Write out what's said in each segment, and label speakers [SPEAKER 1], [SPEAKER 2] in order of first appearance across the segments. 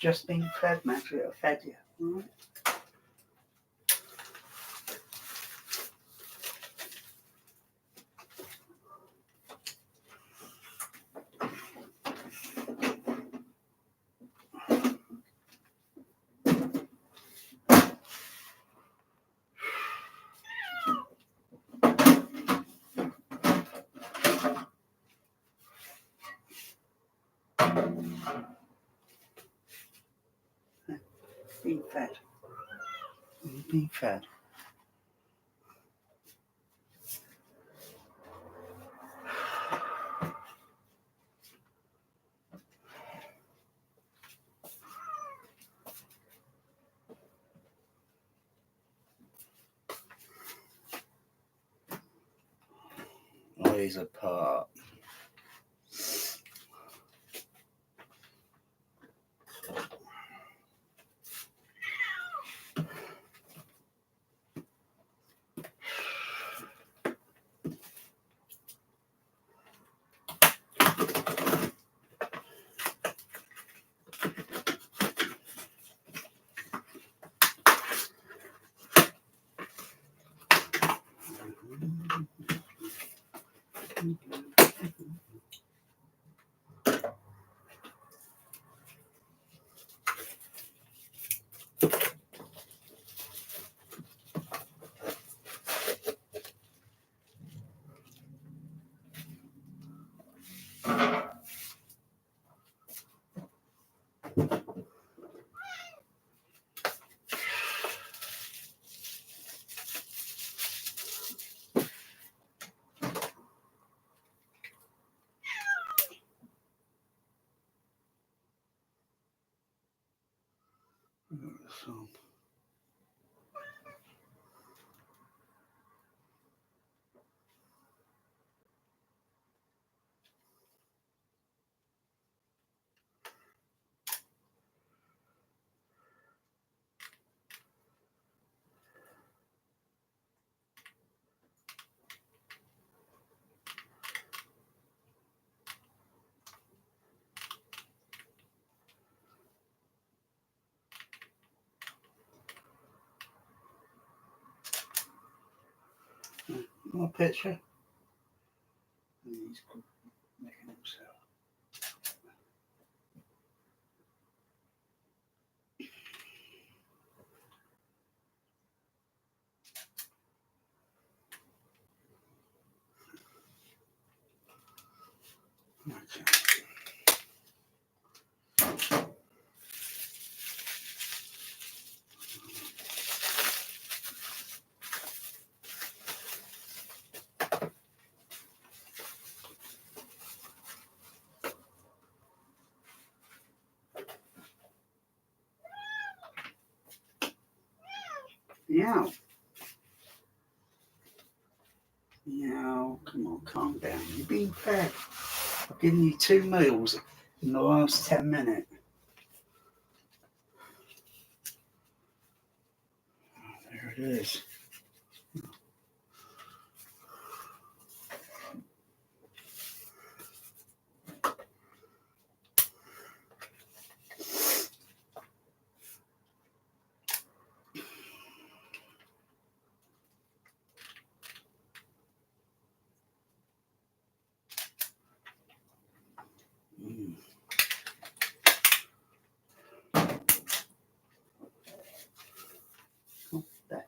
[SPEAKER 1] just been fed, Max. I fed you. All right. Being fed. Being fed. Eyes apart. So. More picture. And he's making himself. Okay. Meow. Meow. Come on, calm down. You're being fed. I've given you 2 meals in the last 10 minutes. There it is. Oh, there.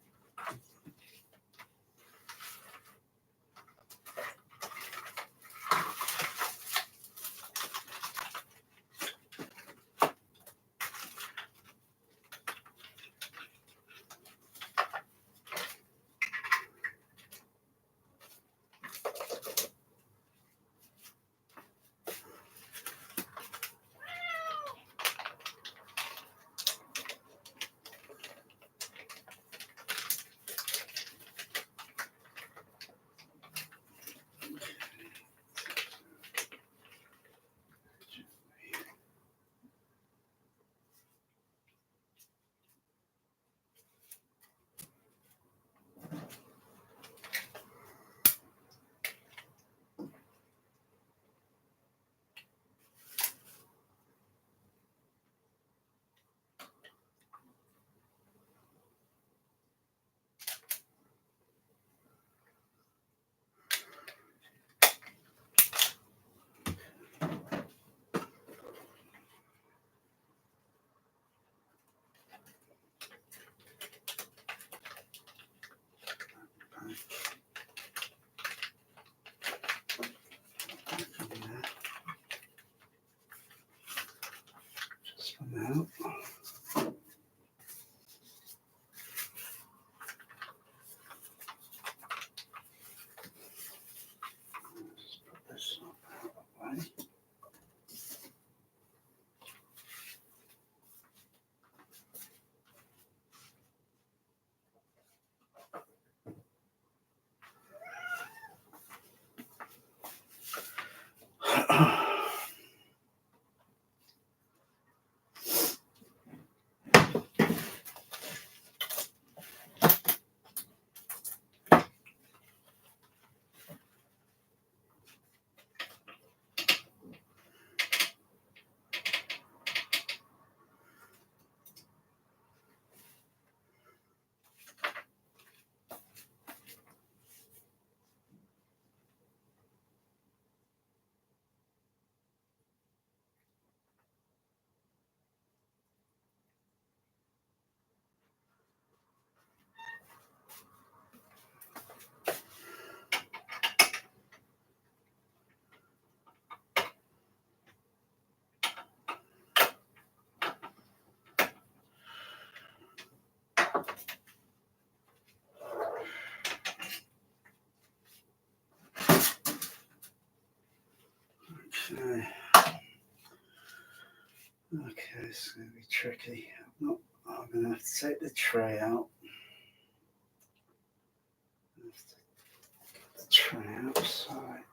[SPEAKER 1] Now, just put this out of the way. Okay. Okay, it's going to be tricky. I'm going to have to take the tray out. The tray outside.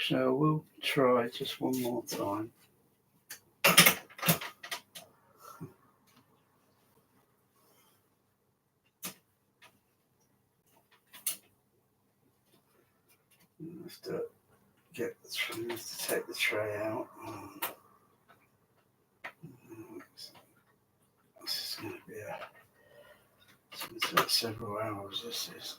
[SPEAKER 1] So we'll try just one more time. I have to take the tray out. This is going to be it's going to take several hours. This is.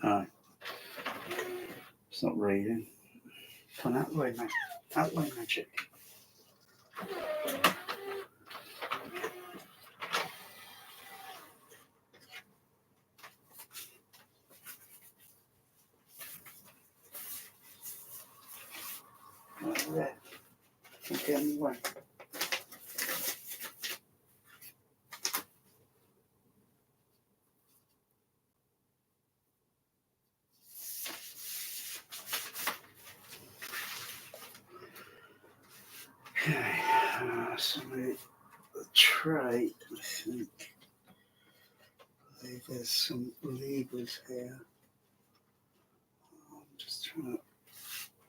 [SPEAKER 1] No, it's not reading. Come out the way, mate. Out the way, magic. Right there. Don't get in the way. Okay, so the tray, I think there's some levers here. I'm just trying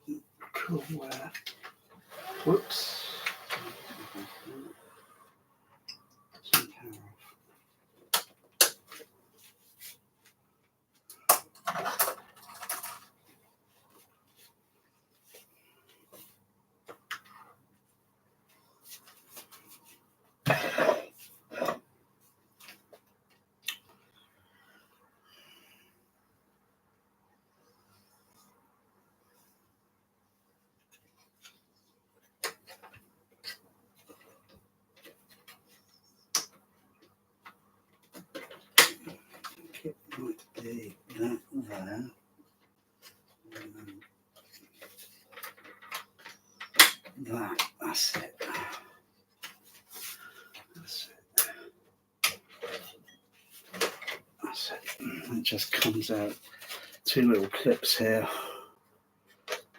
[SPEAKER 1] to recall where. Whoops. It might be that there. That's it. That's that's it. It just comes out. 2 little clips here,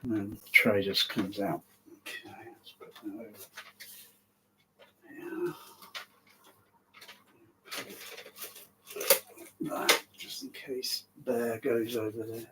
[SPEAKER 1] and then the tray just comes out. Okay, let's put that over. Yeah. That, just in case bear goes over there.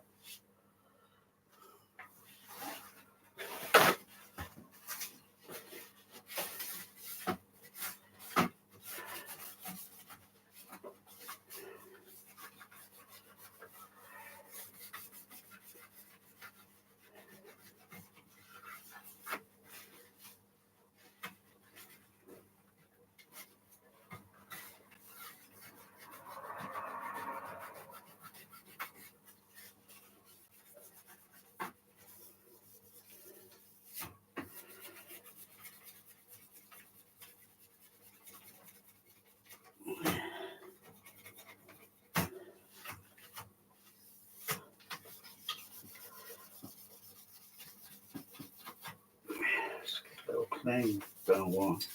[SPEAKER 1] Little clean, don't want.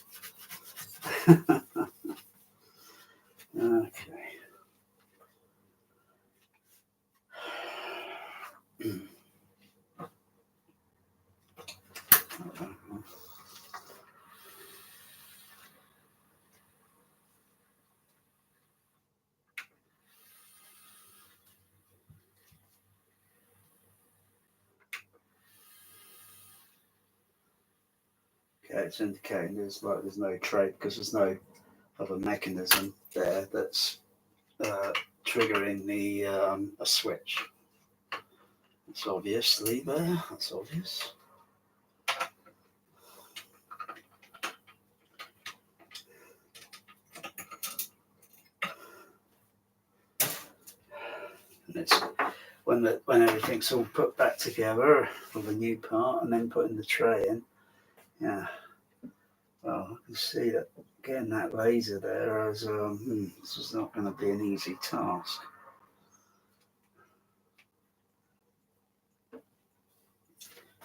[SPEAKER 1] Okay. Okay, it's indicating there's no tray because there's no other mechanism there that's triggering the a switch. It's obviously there. That's obvious. And it's when everything's all put back together with a new part and then putting the tray in. Yeah. Well, I can see that getting that laser there as this is not going to be an easy task.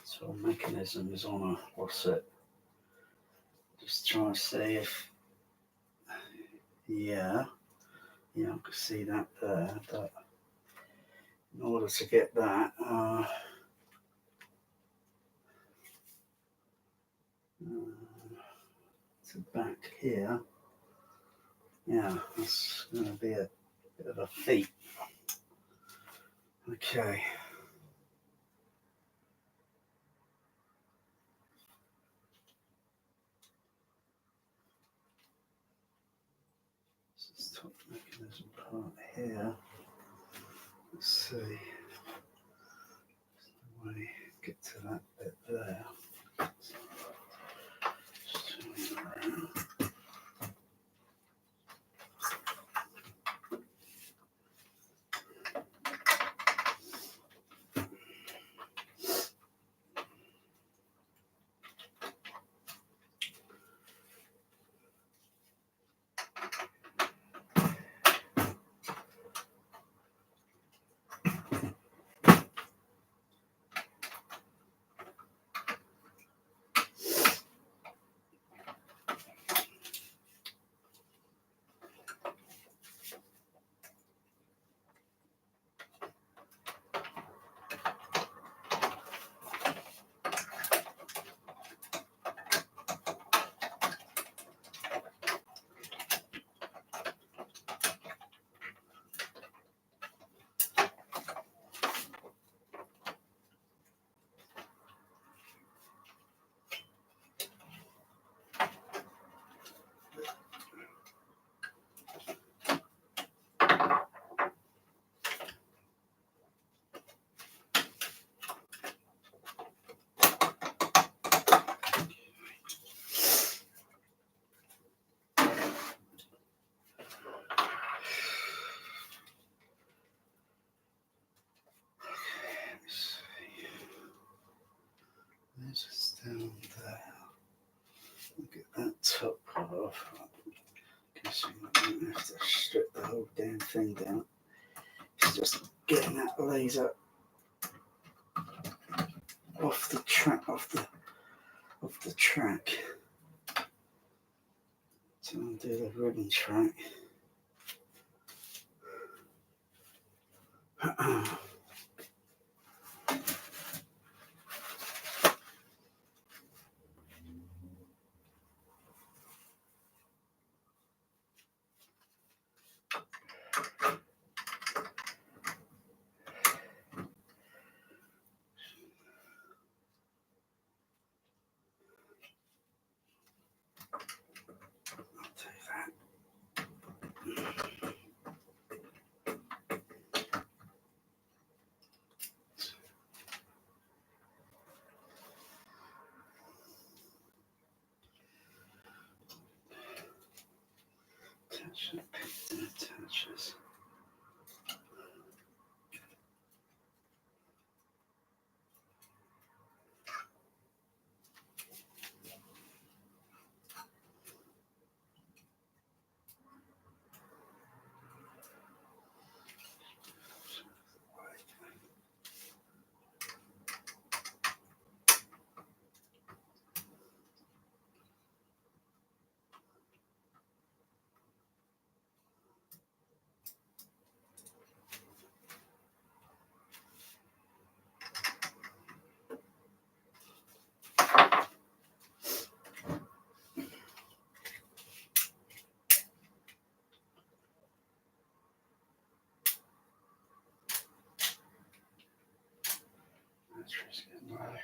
[SPEAKER 1] So mechanism is on a what's it? Just trying to see if yeah, I can see that there, but in order to get that to back here, yeah, that's going to be a bit of a feat. Okay. This is top mechanism part here. Let's see. There's no way to get to that bit there. Just turn it around. This is down there. Look at that top part off. Guess I don't have to strip the whole damn thing down. It's just getting that laser off the track, off the track. To undo the ribbon track. Attaches. Battery's getting low.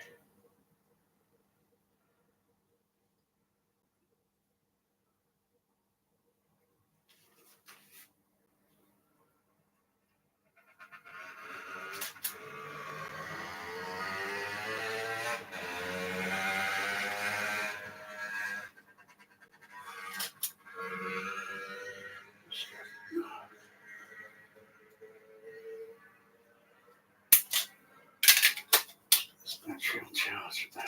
[SPEAKER 1] This battery will charge now.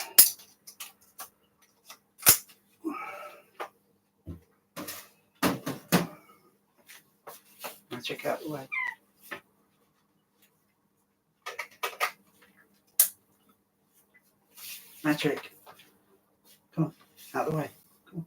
[SPEAKER 1] Check out the way. Magic. Come on, out the way. Come on.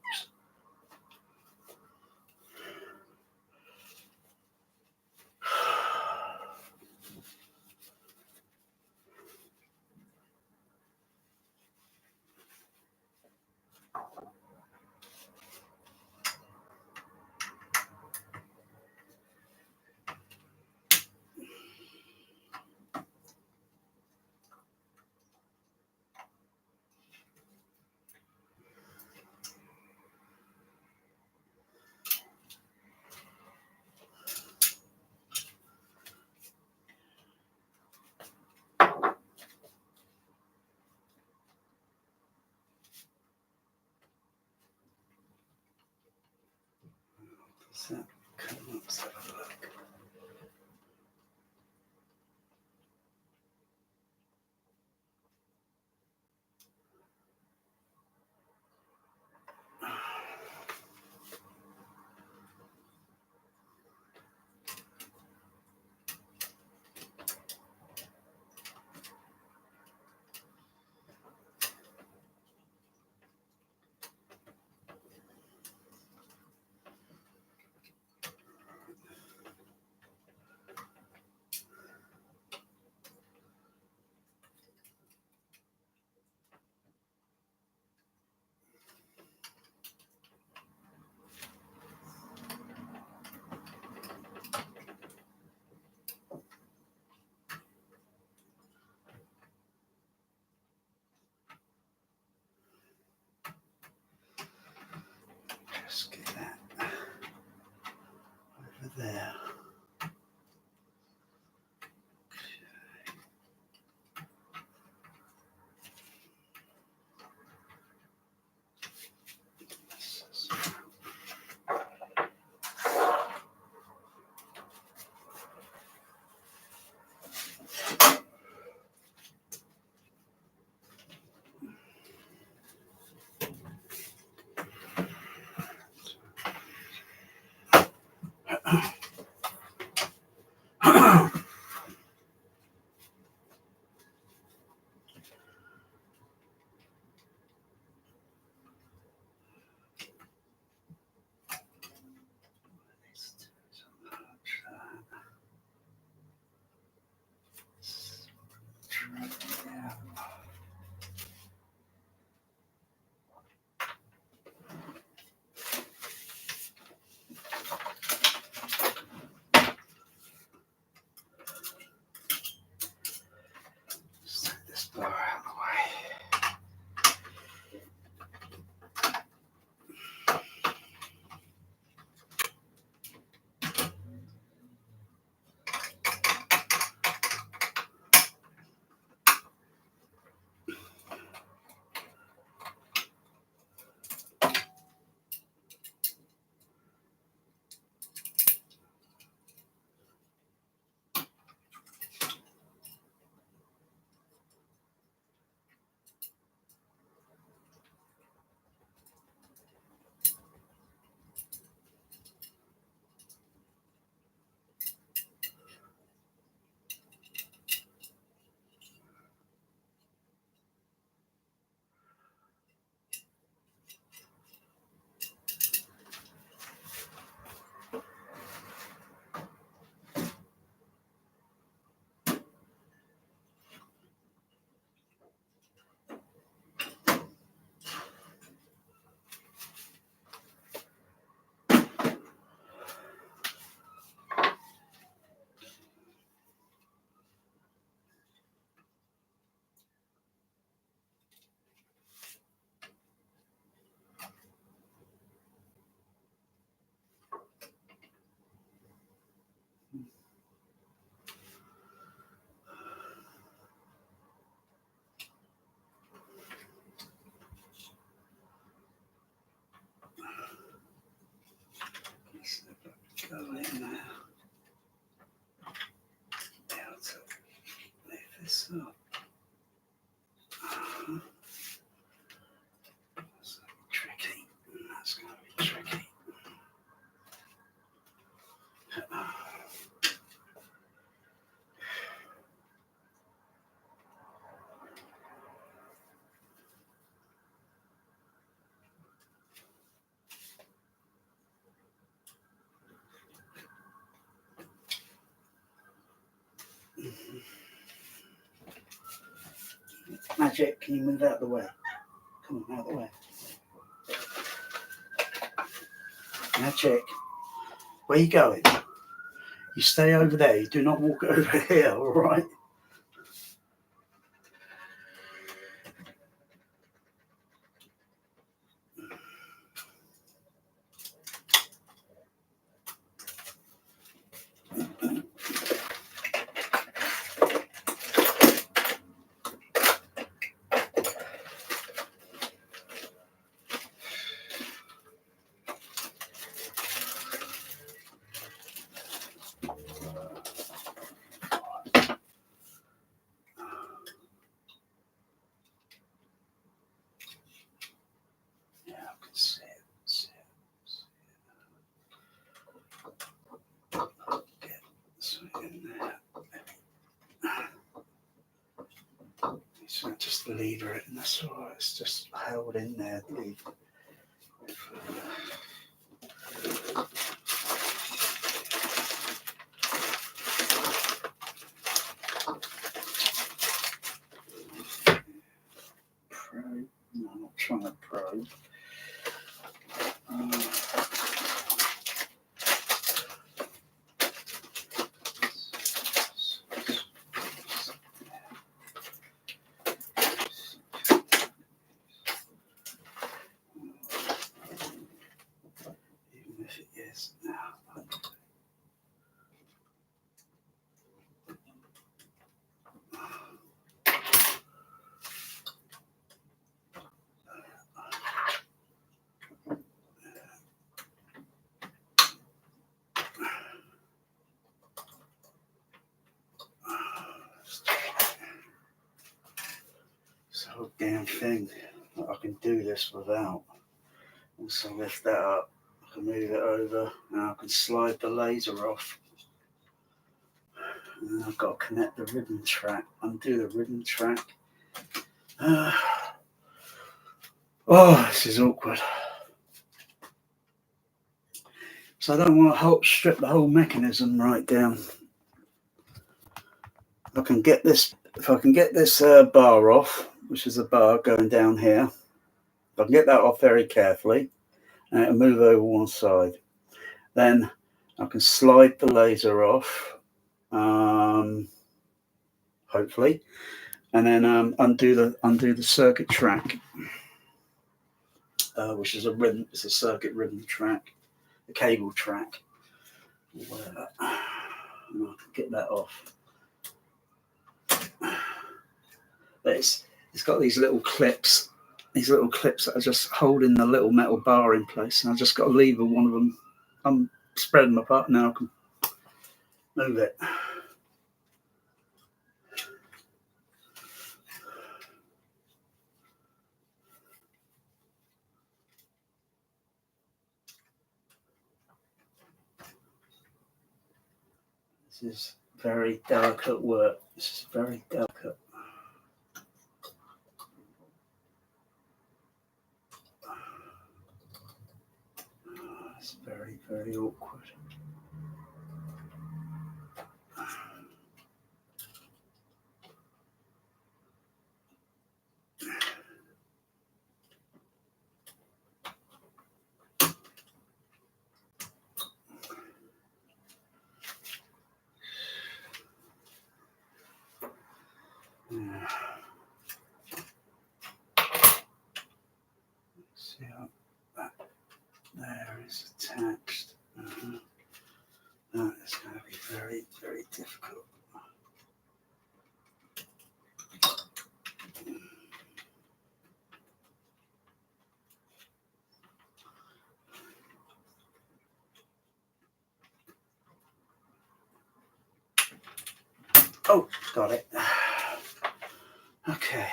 [SPEAKER 1] So, come on, let's have a look. Just get that over there. Go in there. Now to leave this up. That's tricky. That's going to be tricky. Magic, can you move out of the way? Come on, out of the way. Magic, where are you going? You stay over there. You do not walk over here, all right? So just lever it, and that's all right. It's just held in there. Probe. No, I'm not trying to probe. Even if it is now. This whole damn thing, I can do this without. Also lift that up, I can move it over, and I can slide the laser off. And then I've got to connect the ribbon track, undo the ribbon track. Oh, this is awkward. So I don't want to strip the whole mechanism right down. If I can get this bar off, which is a bar going down here, if I can get that off very carefully, and it'll move over one side, then I can slide the laser off, hopefully, and then undo the circuit track, which is it's a circuit ribbon track, a cable track, or whatever. And I can get that off. But it's got these little clips that are just holding the little metal bar in place, and I've just got to lever one of them. I'm spreading them apart now. I can move it. This is very delicate work. This is very delicate. It's very, very awkward. very, very difficult. Oh, got it. Okay.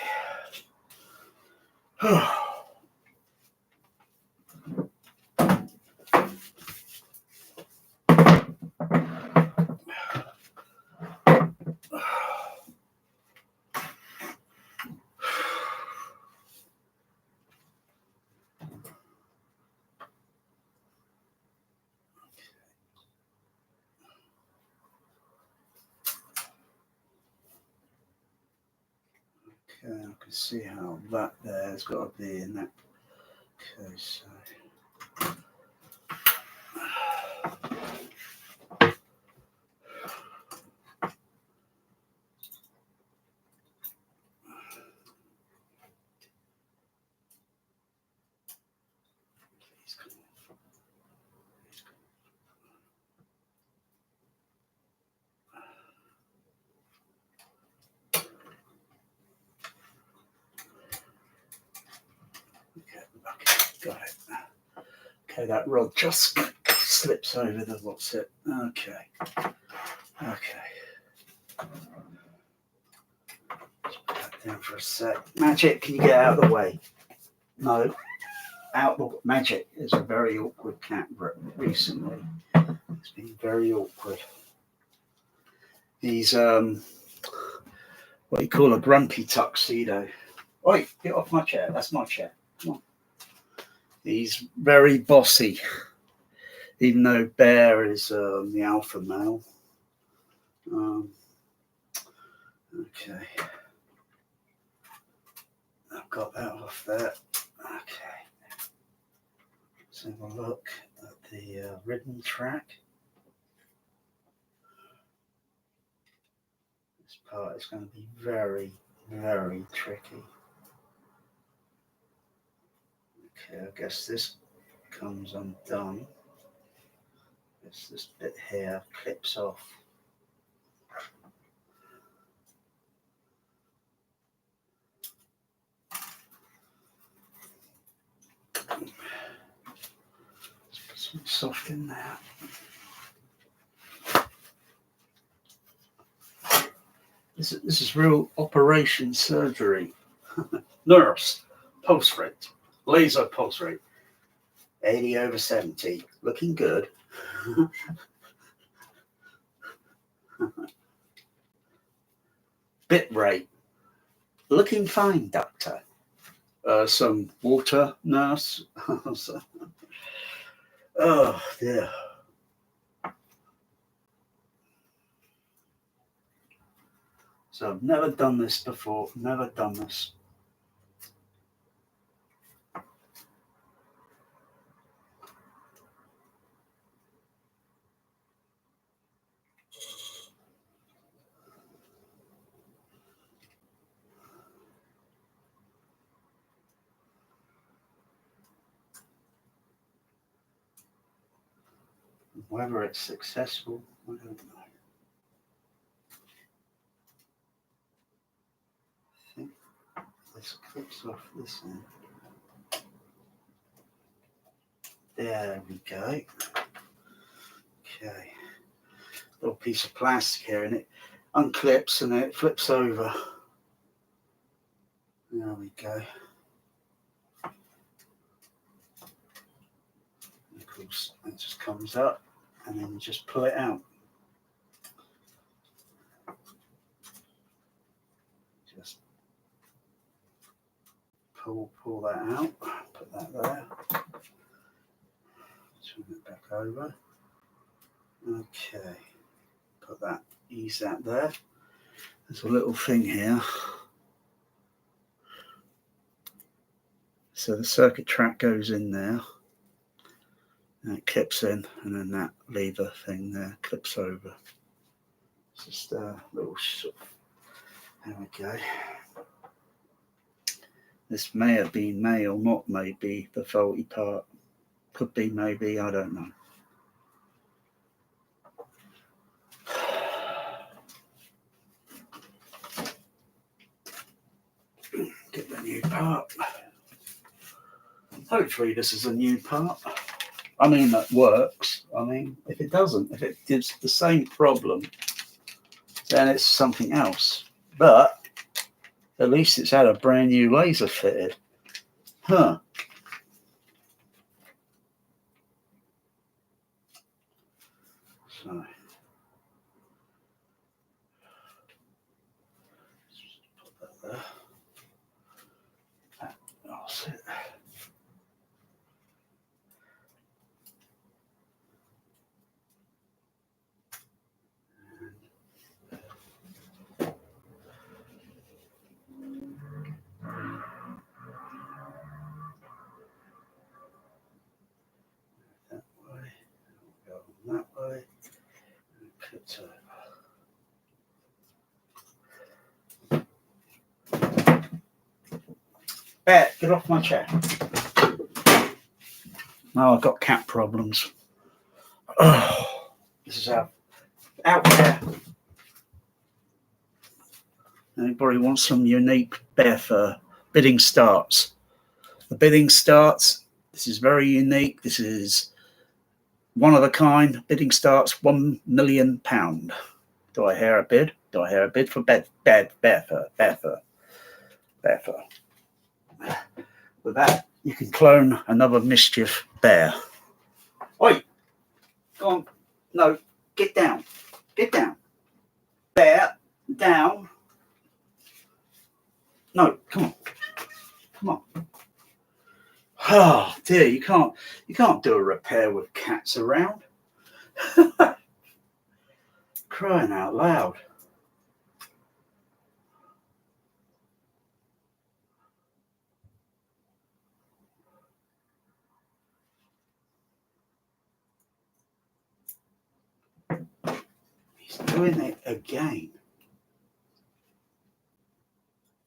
[SPEAKER 1] Okay, I can see how that there's got to be in that. Okay, so. Okay, got it. Okay, that rod just slips over the what's it. Okay. Okay. Just put that down for a sec. Magic, can you get out of the way? No. Out the Magic is a very awkward cat recently. It's been very awkward. He's what you call a grumpy tuxedo. Oi, get off my chair. That's my chair. Come on. He's very bossy, even though Bear is the alpha male. Okay. I've got that off there. Okay. Let's have a look at the rhythm track. This part is going to be very, very tricky. Okay, I guess this comes undone. I guess this bit here clips off. Let's put some soft in there. This is real operation surgery. Nurse, pulse rate, laser pulse rate, 80/70, looking good. Bit rate, looking fine, doctor. Some water, nurse. Oh dear. So I've never done this before, never done this. Whether it's successful, I don't know. I think this clips off this end. There we go. Okay. Little piece of plastic here, and it unclips and then it flips over. There we go. And of course, it just comes up, and then you just pull it out. Just pull that out. Put that there. Turn it back over. Okay. Put that. Ease that there. There's a little thing here. So the circuit track goes in there, and it clips in, and then that lever thing there clips over. It's just a little sort of, there we go. This may or not may be the faulty part. Could be, maybe, I don't know. part. Hopefully this is a new part. I mean, that works. I mean, if it doesn't, if it gives the same problem, then it's something else. But at least it's had a brand new laser fitted. Huh. So, put that there. That's it. That way. Go that way. Clips over. Bear, get off my chair. Oh, I've got cat problems. Oh, this is out there. Anybody wants some unique bear fur? Bidding starts. The bidding starts. This is very unique. This is one of a kind. Bidding starts £1 million. Do I hear a bid? Do I hear a bid for bear fur? Bear fur. Bear fur. With that, you can clone another mischief bear. Oi! Go on. No, get down. Get down. Bear, down. No, come on. Come on. Oh dear, you can't do a repair with cats around. Crying out loud. He's doing it again.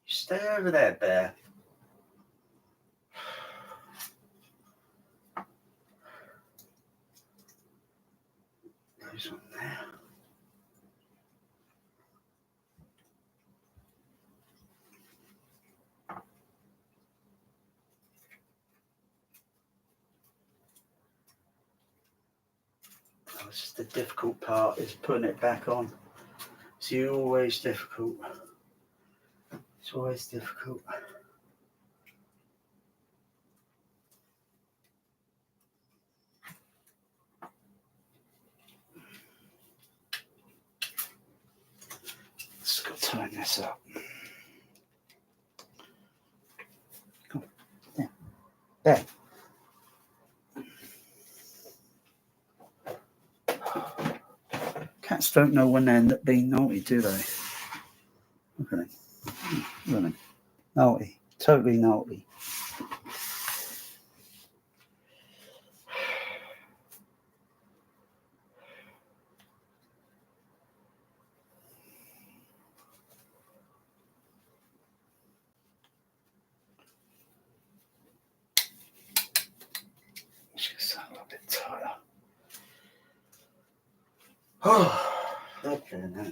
[SPEAKER 1] You stay over there, Bear. Goes on there. Oh, it's just the difficult part is putting it back on. It's always difficult. It's always difficult. Just got to tighten this up. Come on. There. Cats don't know when they end up being naughty, do they? Look at them. Look at them. Naughty. Totally naughty. Just a little bit tighter. Oh, okay now.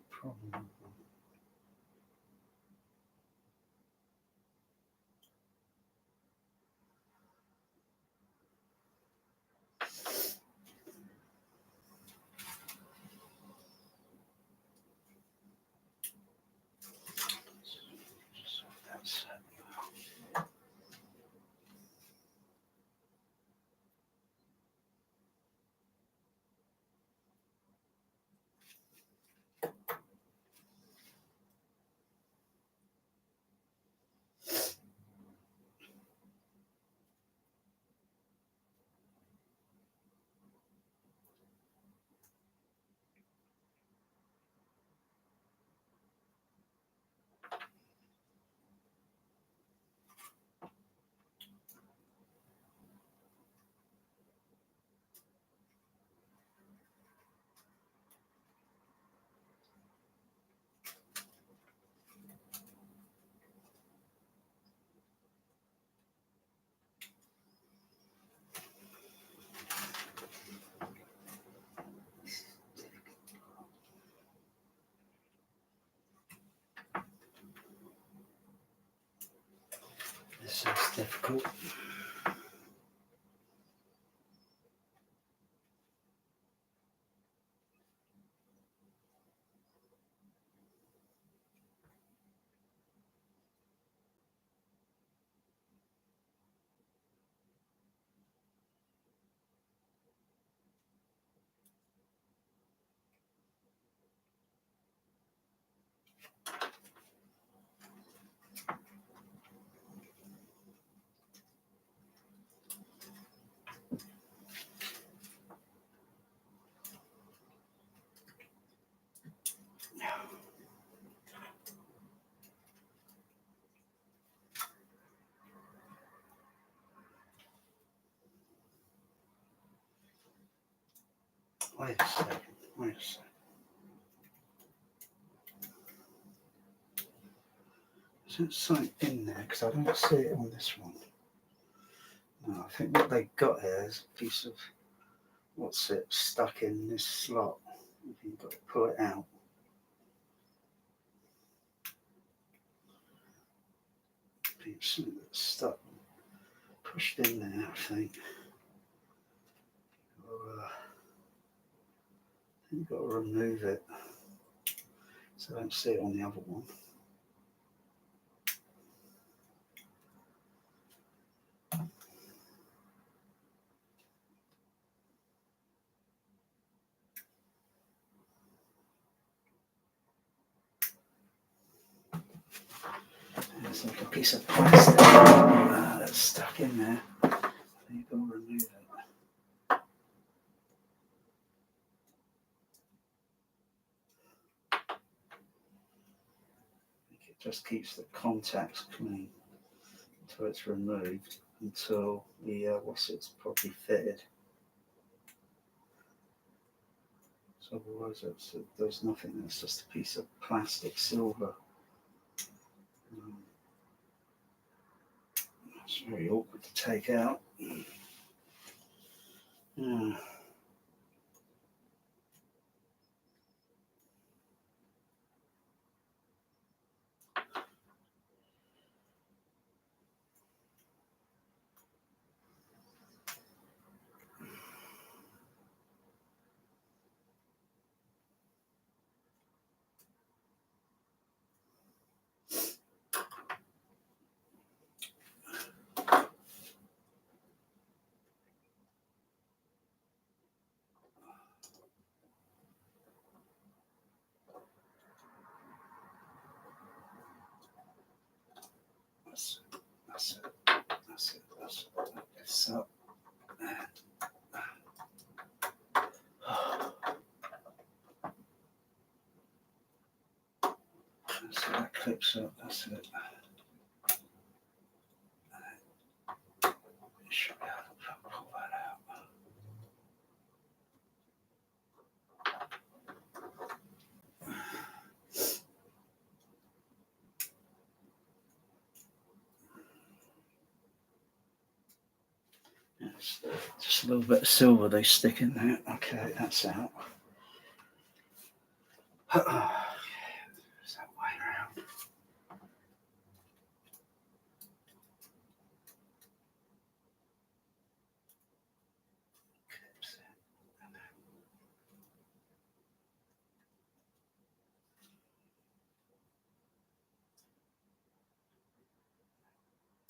[SPEAKER 1] Problem. Sounds difficult. Wait a second. Is there something in there? Because I don't see it on this one. No, I think what they've got here is a piece of, what's it, stuck in this slot. You've got to pull it out. It's stuck, pushed in there, I think. You've got to remove it. So I don't see it on the other one. There's like a piece of plastic that's stuck in there. So you've got to remove it. It just keeps the contacts clean until it's removed, until the wasset's properly fitted. So otherwise there's nothing, it's just a piece of plastic silver. It's very awkward to take out. Yeah. That's it. This up. So that clips up, that's it. You should be able to pull that out. Yes, just a little bit of silver they stick in there. Okay, that's out. Is that way around? Clips it.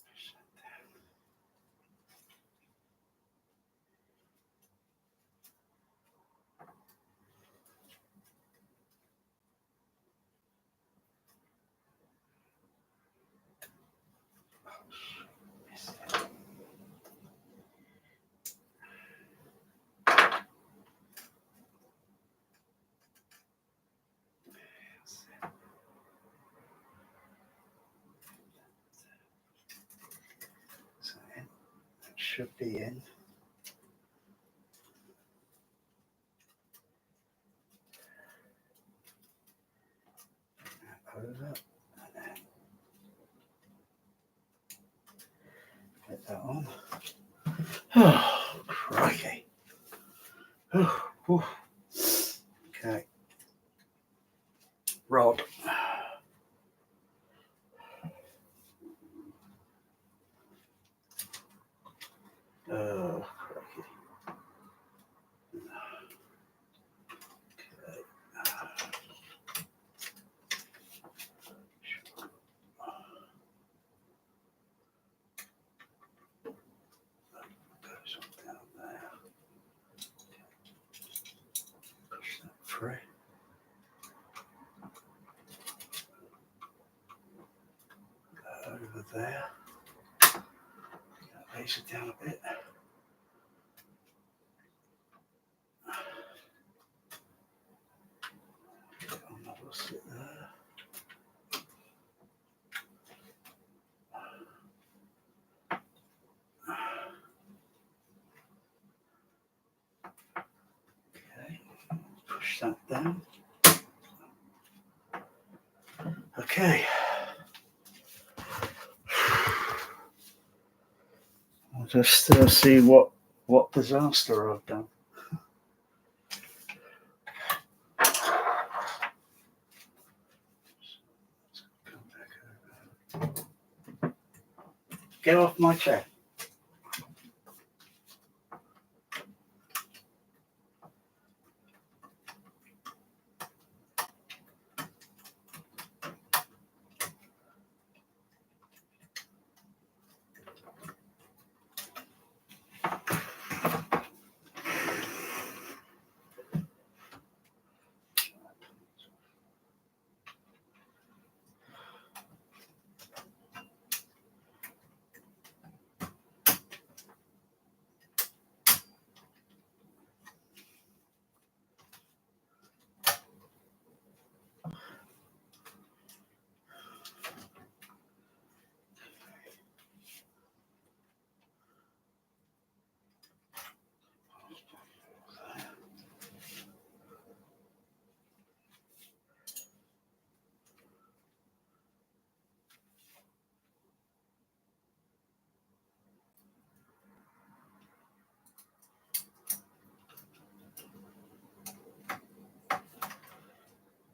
[SPEAKER 1] Push that down. Miss it. So in. That should be in. Over and then get that on. Oh, crikey. Oh, okay. Rod. Oh, crikey. Okay. Goes on down there. Push that through. Over there. Raise it down a bit. Another sit there. Okay, push that down. Okay. I'll just see what disaster I've done. Get off my chair.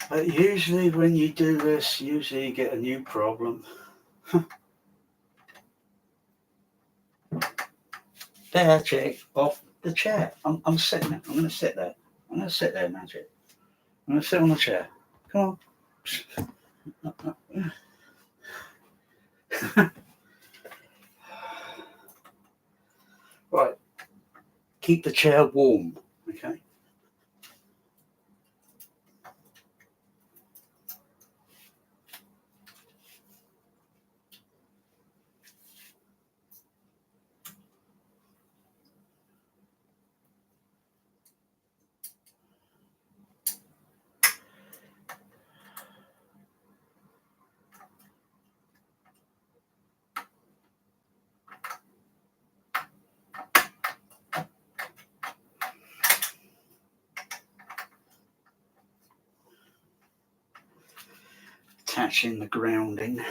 [SPEAKER 1] But usually when you do this, usually you get a new problem. There, Jake, off the chair. I'm sitting there. I'm going to sit there. I'm going to sit there, Magic. I'm going to sit on the chair. Come on. Right. Keep the chair warm, okay? Attaching the grounding.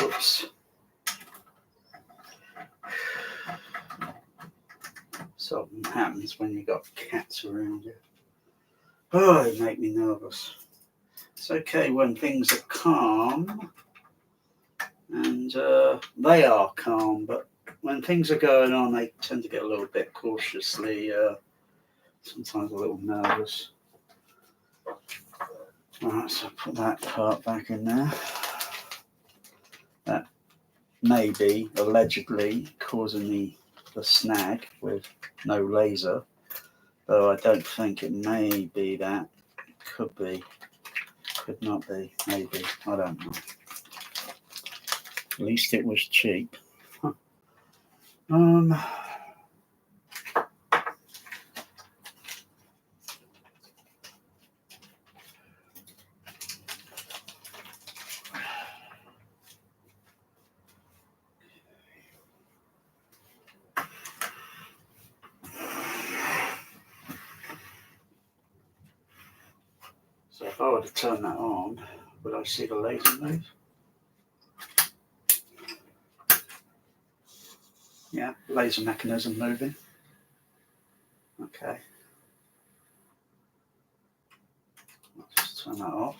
[SPEAKER 1] Oops. Something happens when you got cats around you. Oh, they make me nervous. It's okay when things are calm, and they are calm, but when things are going on, they tend to get a little bit cautiously, sometimes a little nervous. Alright, so put that part back in there. That maybe allegedly causing the snag with no laser, though I don't think it may be that. Could be, could not be, maybe, I don't know. At least it was cheap. So if I were to turn that on, would I see the laser move? Yeah, laser mechanism moving. Okay. I'll just turn that off.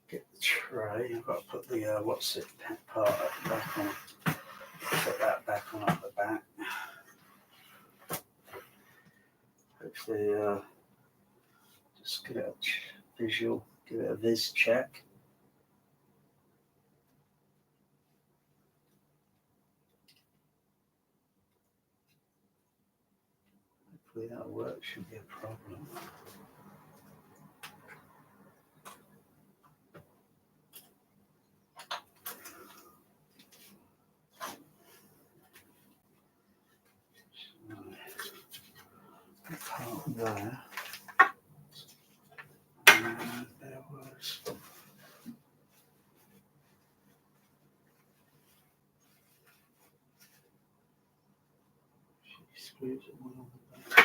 [SPEAKER 1] Get the tray. I've got to put the what's it part back on. Put that back on at the back. Hopefully, just get a visual, give it a viz check. Hopefully that'll work. Shouldn't be a problem. Part there. And there was. She screws it one on the back.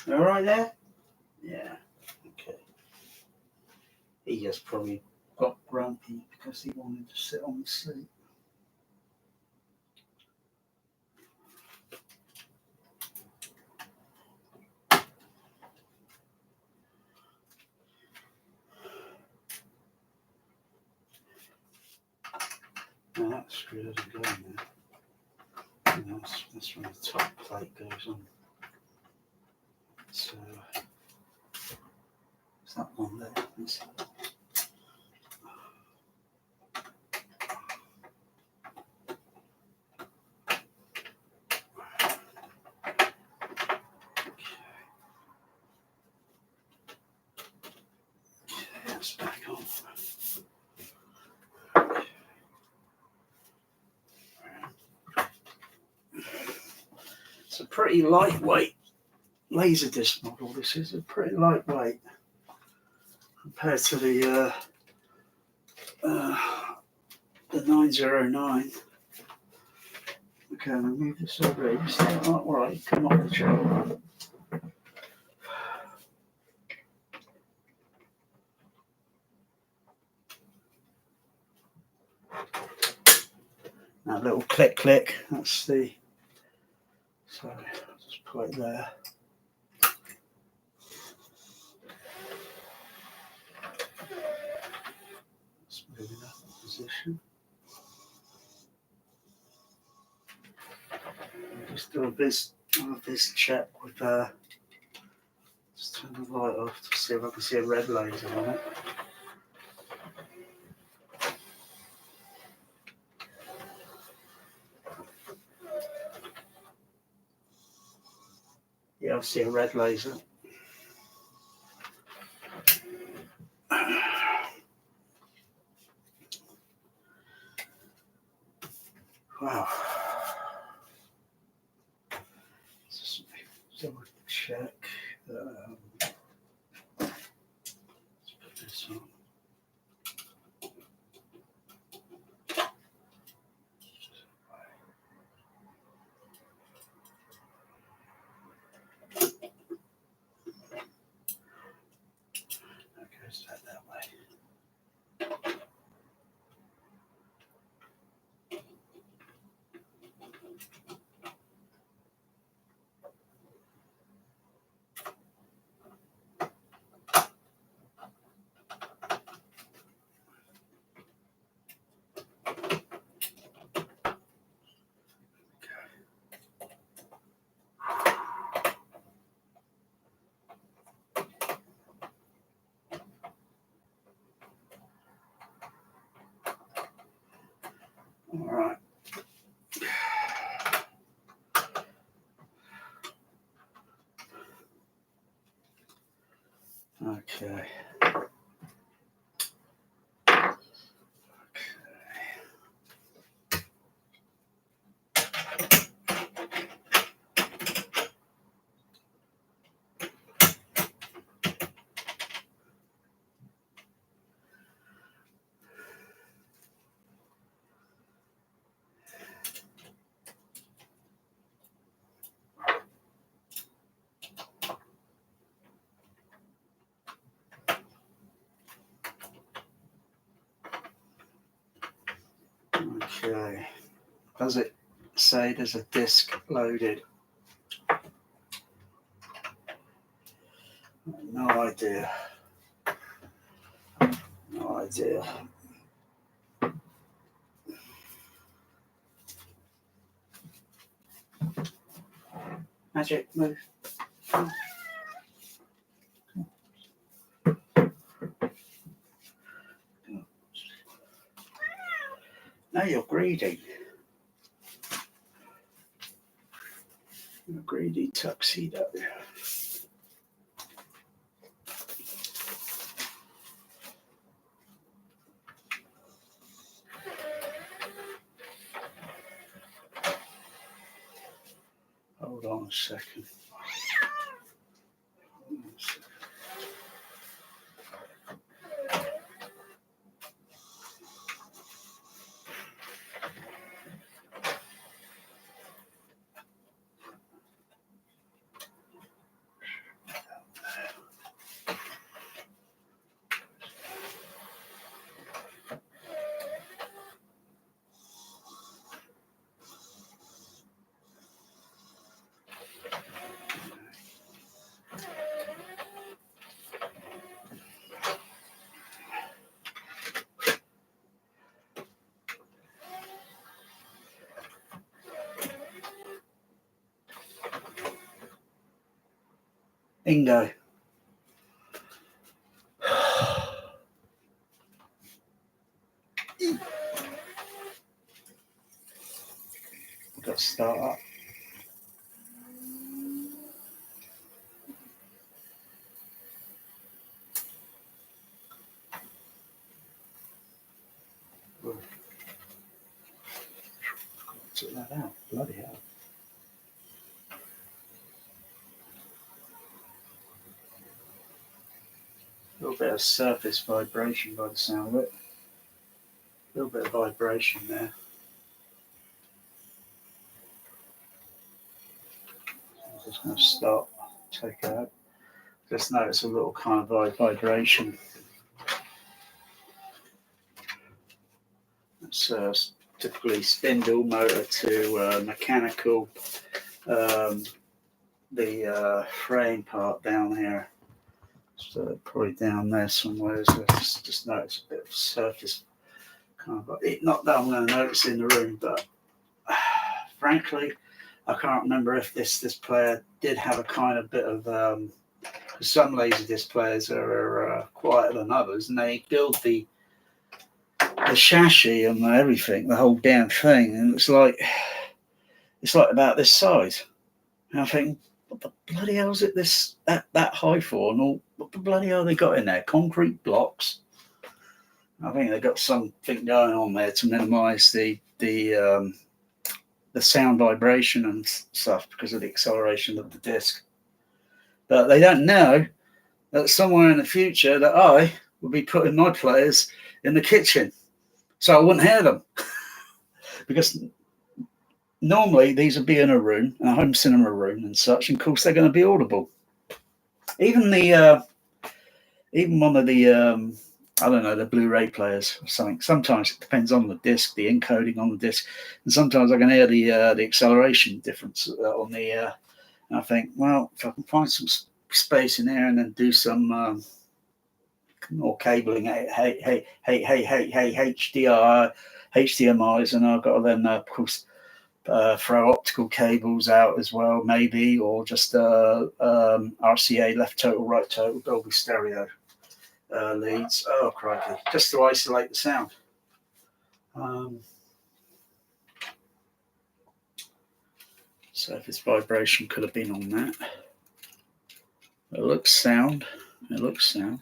[SPEAKER 1] All right there? Yeah. Okay. He just probably got grumpy because he wanted to sit on the seat. Now that screw doesn't go in there. And that's when the top plate goes on. So, is that one there? Let's see. That's back on. It's a pretty lightweight laserdisc model. This is a pretty lightweight compared to the 909. Okay, I'm gonna move this over here. You stand upright, come off the chair. Now, little click, click. That's the. So I'll just put it there. Let's move it up in position. Just do a viz check with just turn the light off to see if I can see a red laser on it. Yeah, I see a red laser. double check. Let's put this on. Okay, set that way. All right. Okay. Okay. Does it say there's a disc loaded? No idea. No idea. Magic, move. No, you're greedy. You're a greedy tuxedo. Hold on a second. Bingo. Got to start up. Check that out. Bloody hell. A little bit of surface vibration by the sound of it. A little bit of vibration there. I'm just going to stop, take it out. Just notice a little kind of vibration. It's typically spindle motor to mechanical. The frame part down here. So probably down there somewhere. So just notice a bit of surface kind of. Not that I'm going to notice in the room, but frankly, I can't remember if this player did have a kind of bit of. Some laserdisc players are quieter than others, and they build the chassis and everything, the whole damn thing, and it's like about this size. And I think, what the bloody hell is it that high for? And all, what the bloody hell they got in there? Concrete blocks. I think they got something going on there to minimise the sound vibration and stuff because of the acceleration of the disc. But they don't know that somewhere in the future that I will be putting my players in the kitchen, so I wouldn't hear them. Because normally these would be in a room, in a home cinema room and such, and of course they're going to be audible. Even one of the I don't know, the Blu-ray players or something. Sometimes it depends on the disc, the encoding on the disc, and sometimes I can hear the acceleration difference on the. And I think, well, if I can find some space in there and then do some more cabling, HDMI's, and I've got to then, of course, throw optical cables out as well, maybe, or just RCA, left total, right total, Dolby stereo leads. Oh, crikey. Just to isolate the sound. Surface vibration could have been on that. It looks sound. It looks sound.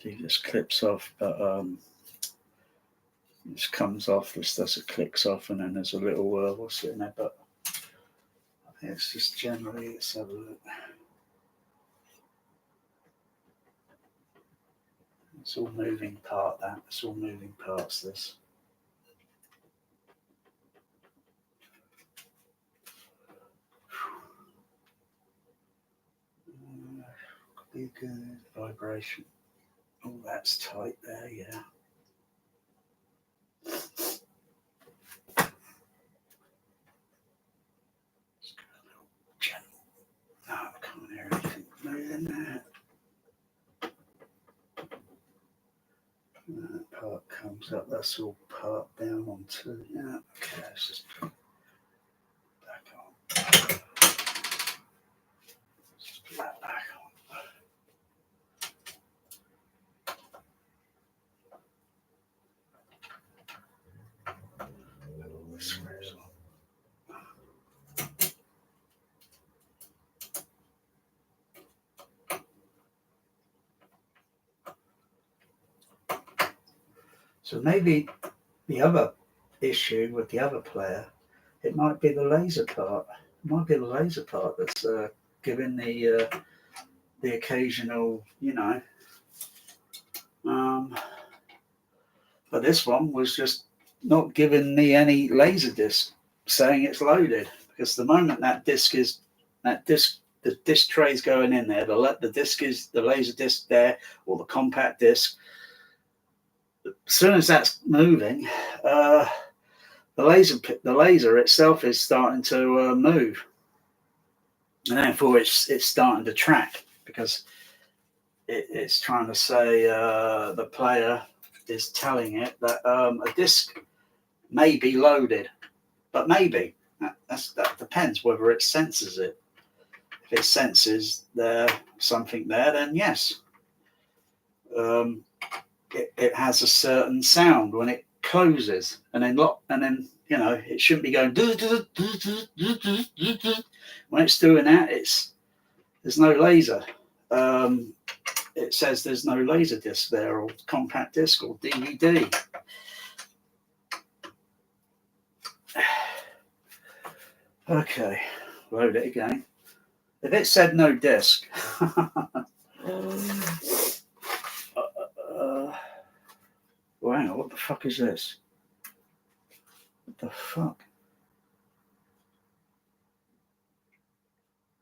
[SPEAKER 1] See, this clips off, but this comes off, this does, it clicks off, and then there's a little what's in there, but I think it's just generally, let's have a look. It's all moving part, that. It's all moving parts, this. Could be good vibration. Oh, that's tight there, yeah. Let's go a little gentle. No, I can't hear anything moving there. That part comes up, that's all part down onto, yeah, okay, let's just put back on. Just put that back on. This screws on. So maybe the other issue with the other player, it might be the laser part. It might be the laser part that's giving the occasional, but this one was just not giving me any laser disc saying it's loaded, because the moment the disc tray is going in there, the disc is the laser disc there, or the compact disc. As soon as that's moving, the laser itself is starting to move, and therefore it's starting to track, because it's trying to say the player is telling it that a disc may be loaded, but maybe that depends whether it senses it. If it senses there's something there, then yes. It has a certain sound when it closes, and then it shouldn't be going. When it's doing that, there's no laser. It says there's no laser disc there, or compact disc, or DVD. Okay, load it again. If it said no disc, well, hang on, what the fuck is this? What the fuck?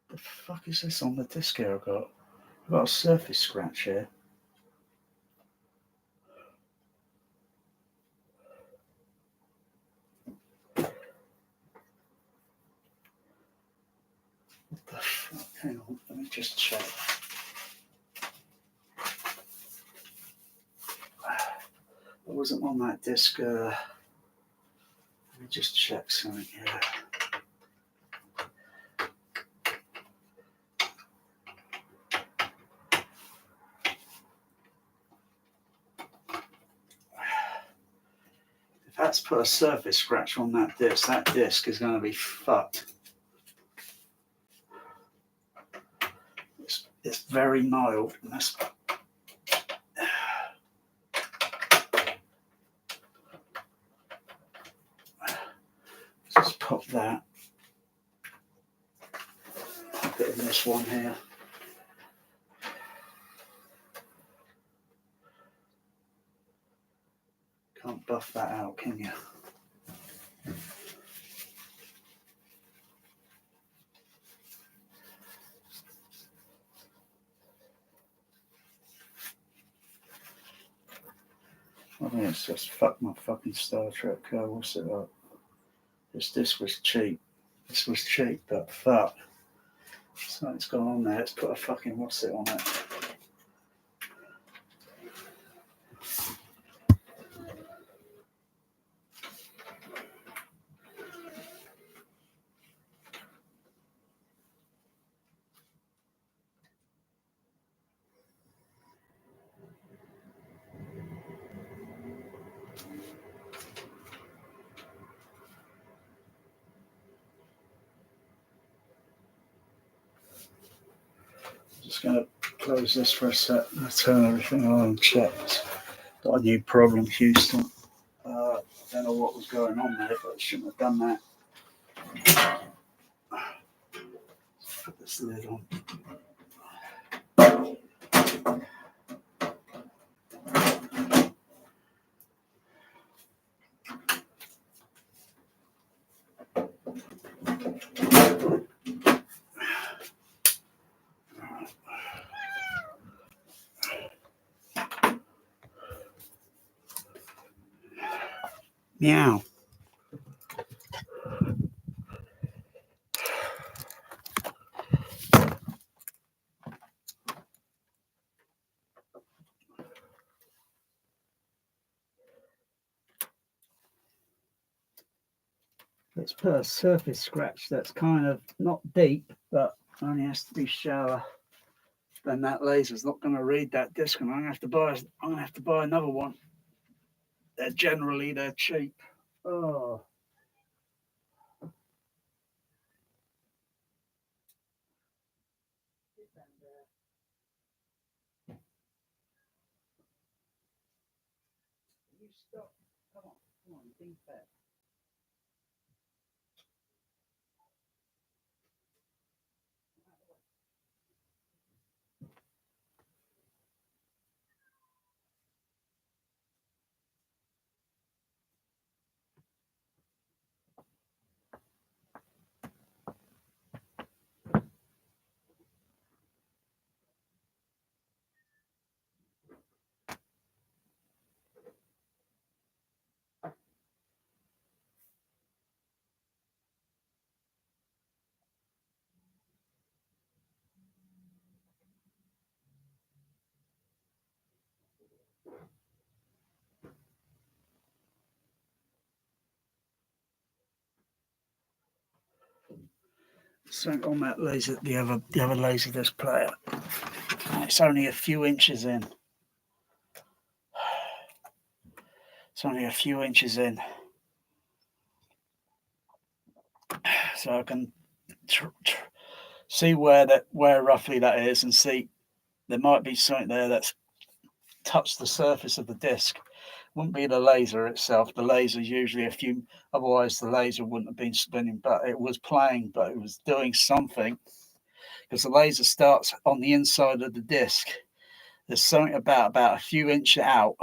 [SPEAKER 1] The fuck is this on the disc here I've got? I've got a surface scratch here. What the fuck? Hang on, let me just check. I wasn't on that disc. Let me just check something here. If that's put a surface scratch on that disc is going to be fucked. It's very mild. Just pop that. snap it in this one here. Can't buff that out, can you? I think it's just fucked my fucking Star Trek what's it up? This disc was cheap. This was cheap, but fuck. Something's gone on there. Let's put a fucking what's it on it. Just going to close this for a sec. I'll turn everything on and check. Got a new problem, Houston. I don't know what was going on there, but I shouldn't have done that. Put this lid on. Meow. Let's put a surface scratch that's kind of not deep, but only has to be shallow. Then that laser's not going to read that disc, and I'm going to have to buy another one. They're cheap. Oh. You stop. Come on, be fair. So on that laser, the other laser disc player, it's only a few inches in. It's only a few inches in, so I can see where roughly that is, and see there might be something there that's touched the surface of the disc. Wouldn't be the laser itself. The laser's usually a few. Otherwise, the laser wouldn't have been spinning. But it was playing. But it was doing something, because the laser starts on the inside of the disc. There's something about a few inches out.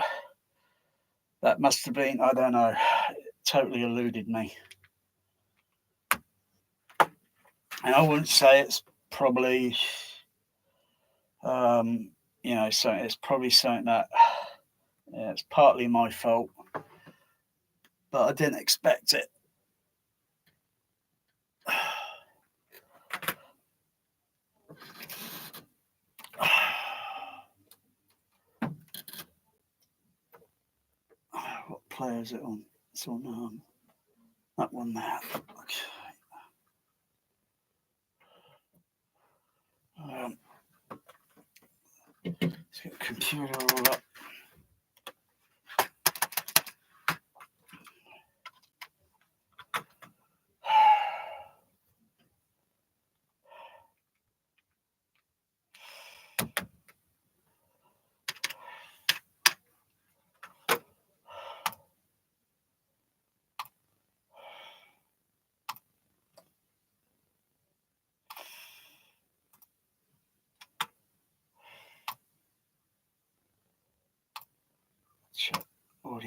[SPEAKER 1] That must have been, I don't know. It totally eluded me. And I wouldn't say it's probably, so it's probably something that, yeah, it's partly my fault, but I didn't expect it. What player is it on? It's on that one there. Okay. Let's get the computer all up.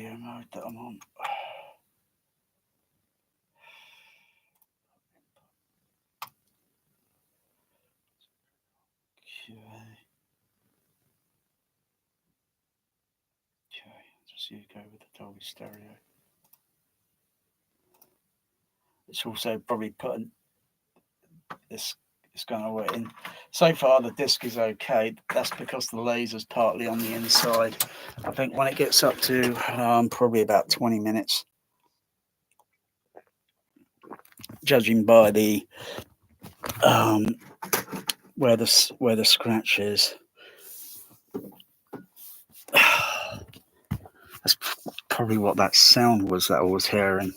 [SPEAKER 1] video mode that I'm on. Okay, just you go with the Dolby Stereo. It's also probably putting this. It's going to work in. So far, the disc is okay. That's because the laser's partly on the inside. I think when it gets up to probably about 20 minutes, judging by the where the scratch is, that's probably what that sound was that I was hearing.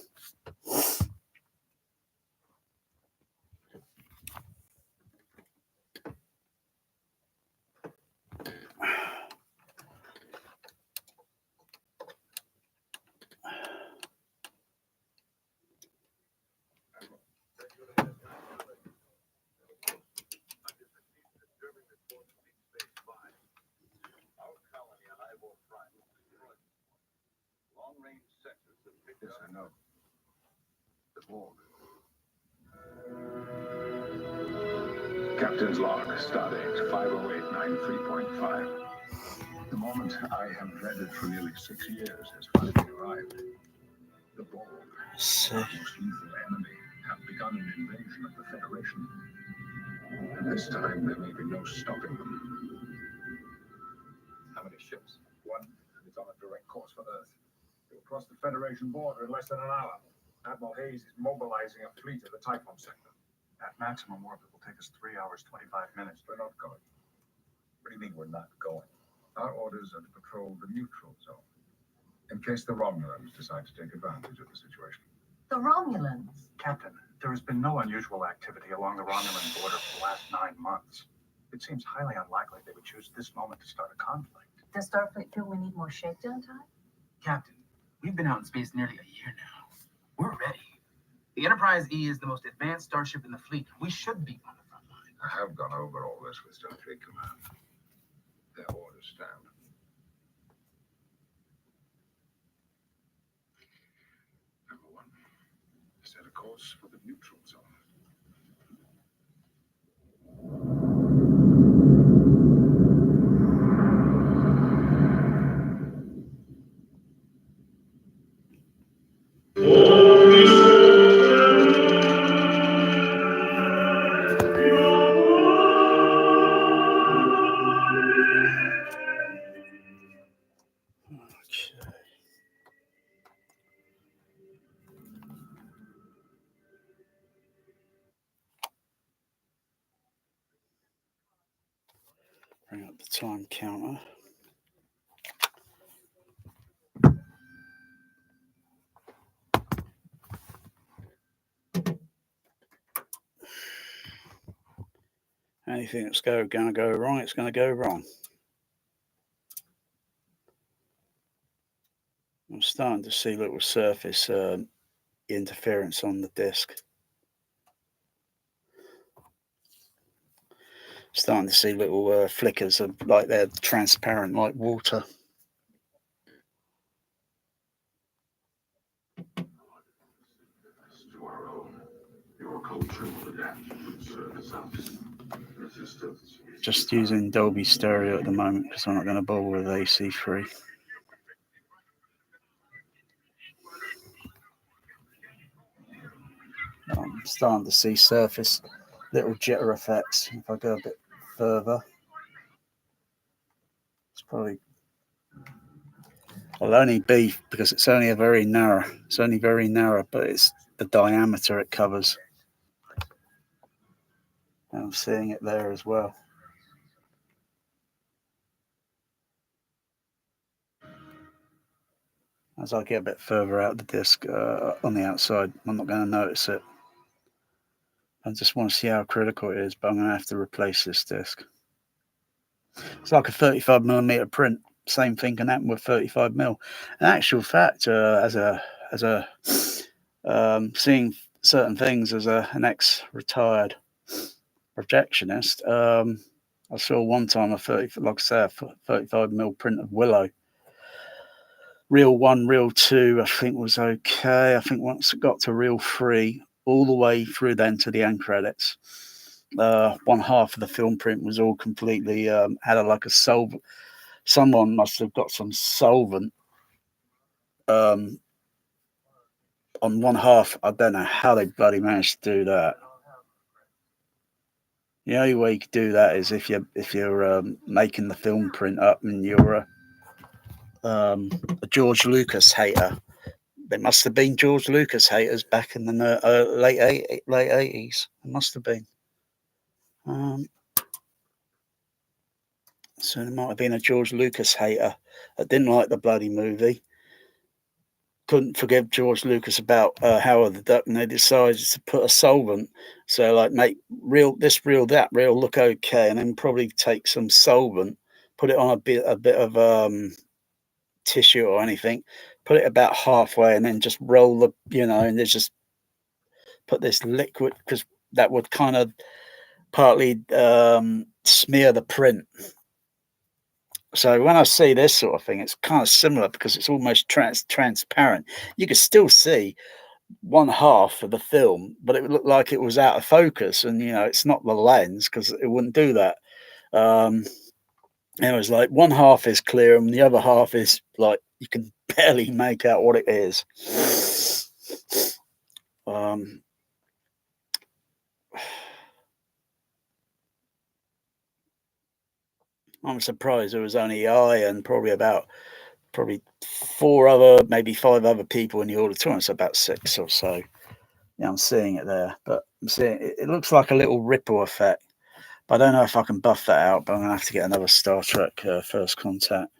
[SPEAKER 2] Yes, I know. The Borg. Captain's log, stardate 50893.5. The moment I have dreaded for nearly 6 years has finally arrived. The Borg, our most lethal enemy, have begun an invasion of the Federation. And this time there may be no stopping them. How many ships? One, and it's on a direct course for Earth. It will cross the Federation border in less than an hour. Admiral Hayes is mobilizing a fleet in the Typhon sector. At maximum warp, it will take us 3 hours, 25 minutes. We're not going. What do you mean we're not going? Our orders are to patrol the neutral zone, in case the Romulans decide to take advantage of the situation.
[SPEAKER 3] The Romulans?
[SPEAKER 2] Captain, there has been no unusual activity along the Romulan border for the last 9 months. It seems highly unlikely they would choose this moment to start a conflict.
[SPEAKER 3] Does Starfleet feel we need more shakedown time?
[SPEAKER 4] Captain, we've been out in space nearly a year now. We're ready. The Enterprise E is the most advanced starship in the fleet. We should be on the front line.
[SPEAKER 2] I have gone over all this with Starfleet Command. Their orders stand. Number one, set a course for the neutral zone.
[SPEAKER 1] Bring up the time counter. Anything that's going to go wrong, it's going to go wrong. I'm starting to see little surface interference on the disc. Starting to see little flickers of like they're transparent like water.
[SPEAKER 2] To our own, your culture will adapt to serve as us. Resistance.
[SPEAKER 1] Just using Dolby Stereo at the moment because I'm not going to bother with AC3. I'm starting to see surface little jitter effects. If I go a bit further, it's probably, it'll only be because it's only very narrow, but it's the diameter it covers. And I'm seeing it there as well. As I get a bit further out the disc on the outside, I'm not going to notice it. I just want to see how critical it is, but I'm going to have to replace this disc. It's like a 35mm print. Same thing can happen with 35mm. In actual fact, as a seeing certain things as an ex-retired projectionist, I saw one time a 35mm print of Willow. reel 1, reel 2, I think was okay. I think once it got to reel 3, all the way through then to the end credits, one half of the film print was all completely had like a solvent. Someone must have got some solvent on one half. I don't know how they bloody managed to do that. The only way you could do that is if you're making the film print up and you're a George Lucas hater. There must have been George Lucas haters back in the late 80s. There must have been. So there might have been a George Lucas hater that didn't like the bloody movie. Couldn't forgive George Lucas about Howard the Duck, and they decided to put a solvent. So like make this reel, that reel look okay, and then probably take some solvent, put it on a bit of tissue or anything, put it about halfway, and then just roll and there's just put this liquid, because that would kind of partly smear the print. So when I see this sort of thing, it's kind of similar because it's almost transparent. You could still see one half of the film, but it would look like it was out of focus, and it's not the lens, because it wouldn't do that. It was like one half is clear and the other half is like you can barely make out what it is. I'm surprised there was only I and probably 4 other, maybe 5 other people in the auditorium. So about 6 or so. Yeah, I'm seeing it there, but I'm seeing it looks like a little ripple effect. But I don't know if I can buff that out, but I'm going to have to get another Star Trek First Contact.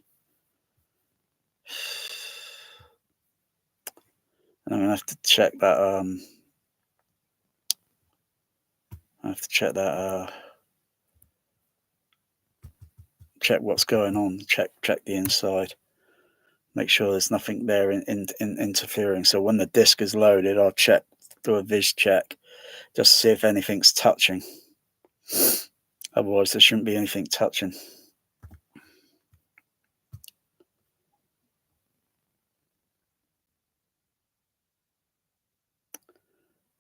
[SPEAKER 1] And I'm going to have to check that. I have to check that. Check what's going on. Check the inside. Make sure there's nothing there in interfering. So when the disc is loaded, I'll do a vis check, just to see if anything's touching. Otherwise, there shouldn't be anything touching.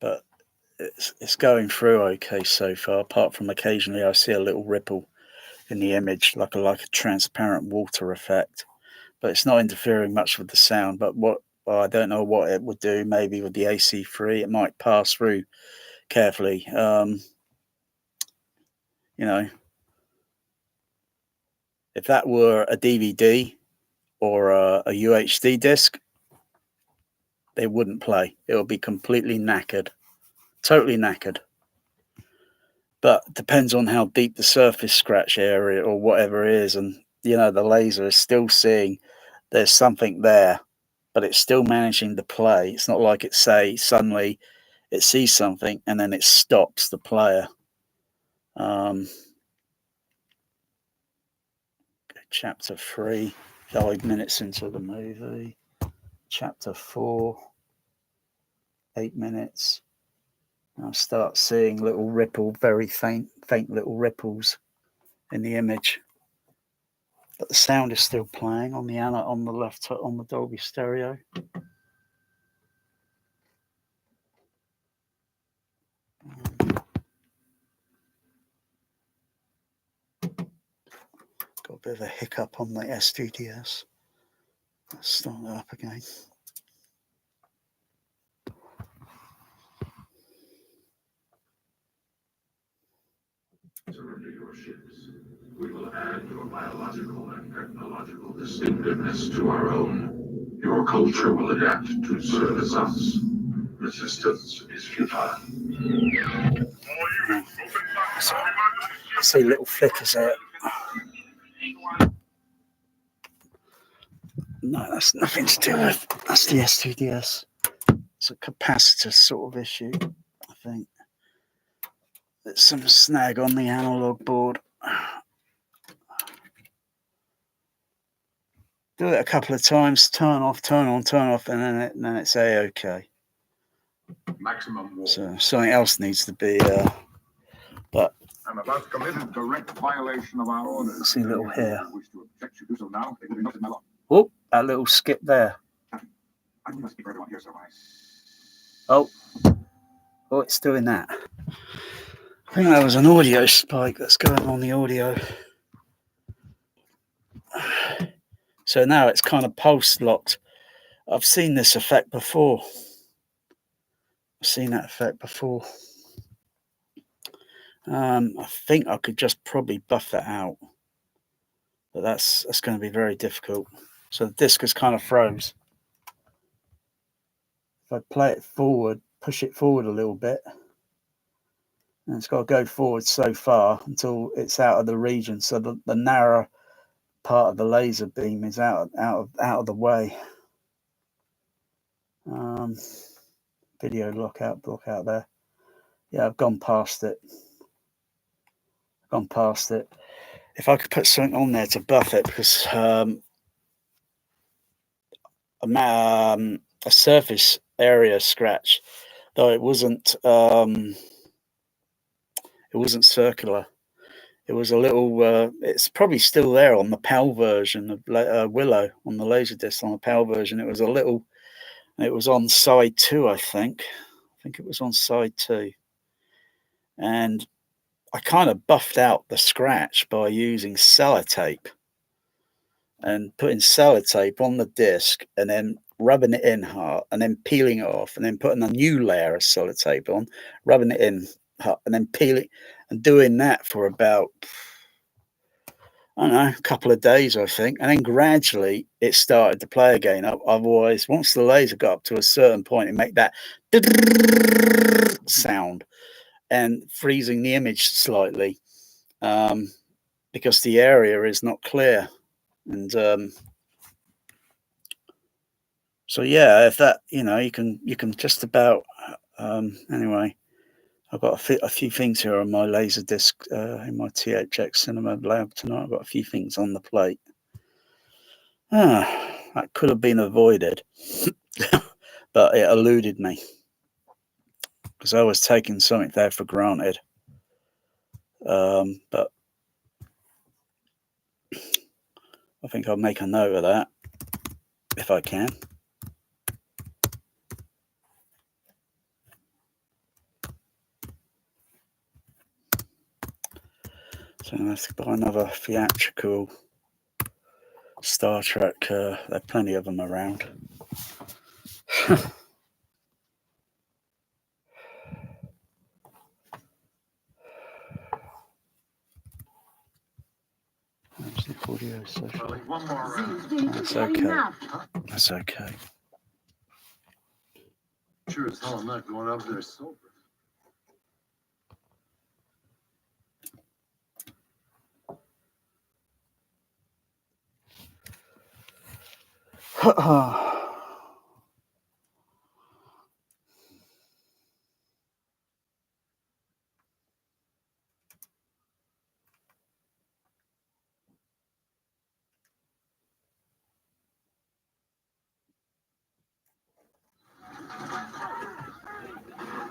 [SPEAKER 1] But it's going through okay so far, apart from occasionally I see a little ripple in the image, like a transparent water effect. But it's not interfering much with the sound. But I don't know what it would do. Maybe with the AC3, it might pass through carefully. If that were a DVD or a UHD disc, they wouldn't play. It would be completely knackered, totally knackered. But it depends on how deep the surface scratch area or whatever is, and the laser is still seeing there's something there, but it's still managing to play. It's not like suddenly it sees something and then it stops the player. Chapter 3, 5 minutes into the movie. Chapter 4, 8 minutes. I'll start seeing little very faint little ripples in the image. But the sound is still playing on the left, on the Dolby Stereo. Got a bit of a hiccup on the SDDS. Let's start that up again.
[SPEAKER 5] Surrender your ships. We will add your biological and technological distinctiveness to our own. Your culture will adapt to service us. Resistance is futile.
[SPEAKER 1] I see little flickers there. No, that's nothing to do with. That's the STDS. It's a capacitor sort of issue, I think. There's some snag on the analog board. Do it a couple of times, turn off, turn on, turn off, and then it's A-OK.
[SPEAKER 2] Maximum warp.
[SPEAKER 1] So something else needs to be, but
[SPEAKER 2] I'm about to commit a direct violation of our orders.
[SPEAKER 1] see a little hair.
[SPEAKER 2] Wish to object, you do so now. They will be noted in my law.
[SPEAKER 1] Oh, that little skip there.
[SPEAKER 2] I must speak for everyone here, so
[SPEAKER 1] Oh, it's doing that. I think that was an audio spike that's going on the audio. So now it's kind of pulse locked. I've seen this effect before. I've seen that effect before. I think I could just probably buff that out, but that's going to be very difficult. So the disc is kind of froze. If I play it forward, push it forward a little bit, and it's got to go forward so far until it's out of the region, so the narrow part of the laser beam is out of the way. Video block out there. Yeah, I've gone past it. If I could put something on there to buff it, because a surface area scratch, though it wasn't circular. It was a little. It's probably still there on the PAL version of Willow, on the laserdisc on the PAL version. It was a little. It was on side 2, I think. It was on side 2, and I kind of buffed out the scratch by using sellotape and putting sellotape on the disc and then rubbing it in hard and then peeling it off and then putting a new layer of sellotape on, rubbing it in hard, and then peeling and doing that for about, I don't know, a couple of days, I think. And then gradually it started to play again. Otherwise, once the laser got up to a certain point, it made that sound and freezing the image slightly, because the area is not clear. And so yeah, if that, you can just about anyway. I've got a few things here on my laserdisc in my THX Cinema lab tonight. I've got a few things on the plate. That could have been avoided, but it eluded me because I was taking something there for granted. But I think I'll make a note of that if I can. So I'm going to have to buy another theatrical Star Trek. There are plenty of them around. Audio social.
[SPEAKER 2] one more round.
[SPEAKER 1] That's okay. That's okay.
[SPEAKER 6] Sure as hell I'm not going up there sober.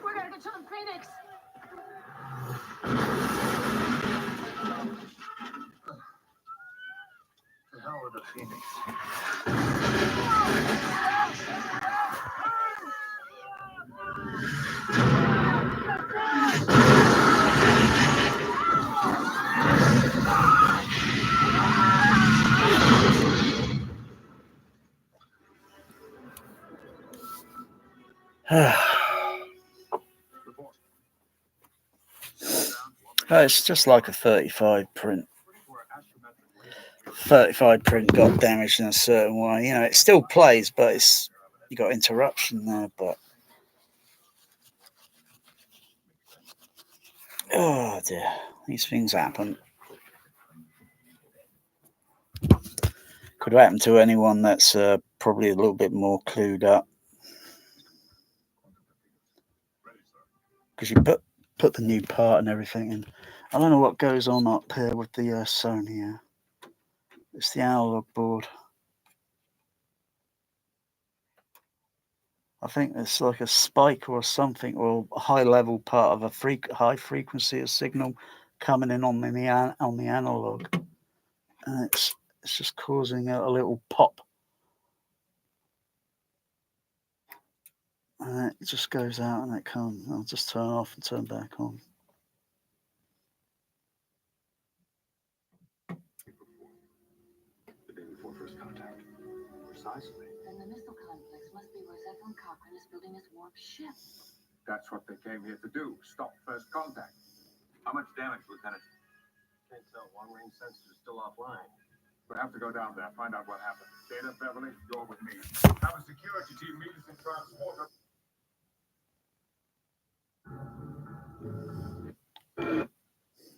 [SPEAKER 3] We're gonna get to the Phoenix.
[SPEAKER 6] The hell with the Phoenix.
[SPEAKER 1] It's just like a 35 print. 35 print got damaged in a certain way. It still plays, but you got interruption there. But oh dear, these things happen. Could happen to anyone that's probably a little bit more clued up. Because you put the new part and everything in. I don't know what goes on up here with the Sony. It's the analog board. I think it's like a spike or something, or a high level part of a high frequency of signal coming in on the analog, and it's just causing a little pop and it just goes out and it comes. I'll just turn off and turn back on.
[SPEAKER 5] The day before first contact.
[SPEAKER 6] Precisely.
[SPEAKER 3] Then the missile complex must be where Zephyr Cochrane is building his warp ship.
[SPEAKER 2] That's what they came here to do. Stop first contact. How much damage, Lieutenant?
[SPEAKER 6] Can't tell. Long-range sensors are still offline.
[SPEAKER 2] We have to go down there, find out what happened. Data, Beverly, you're with me. Have a security team meet us in transporter.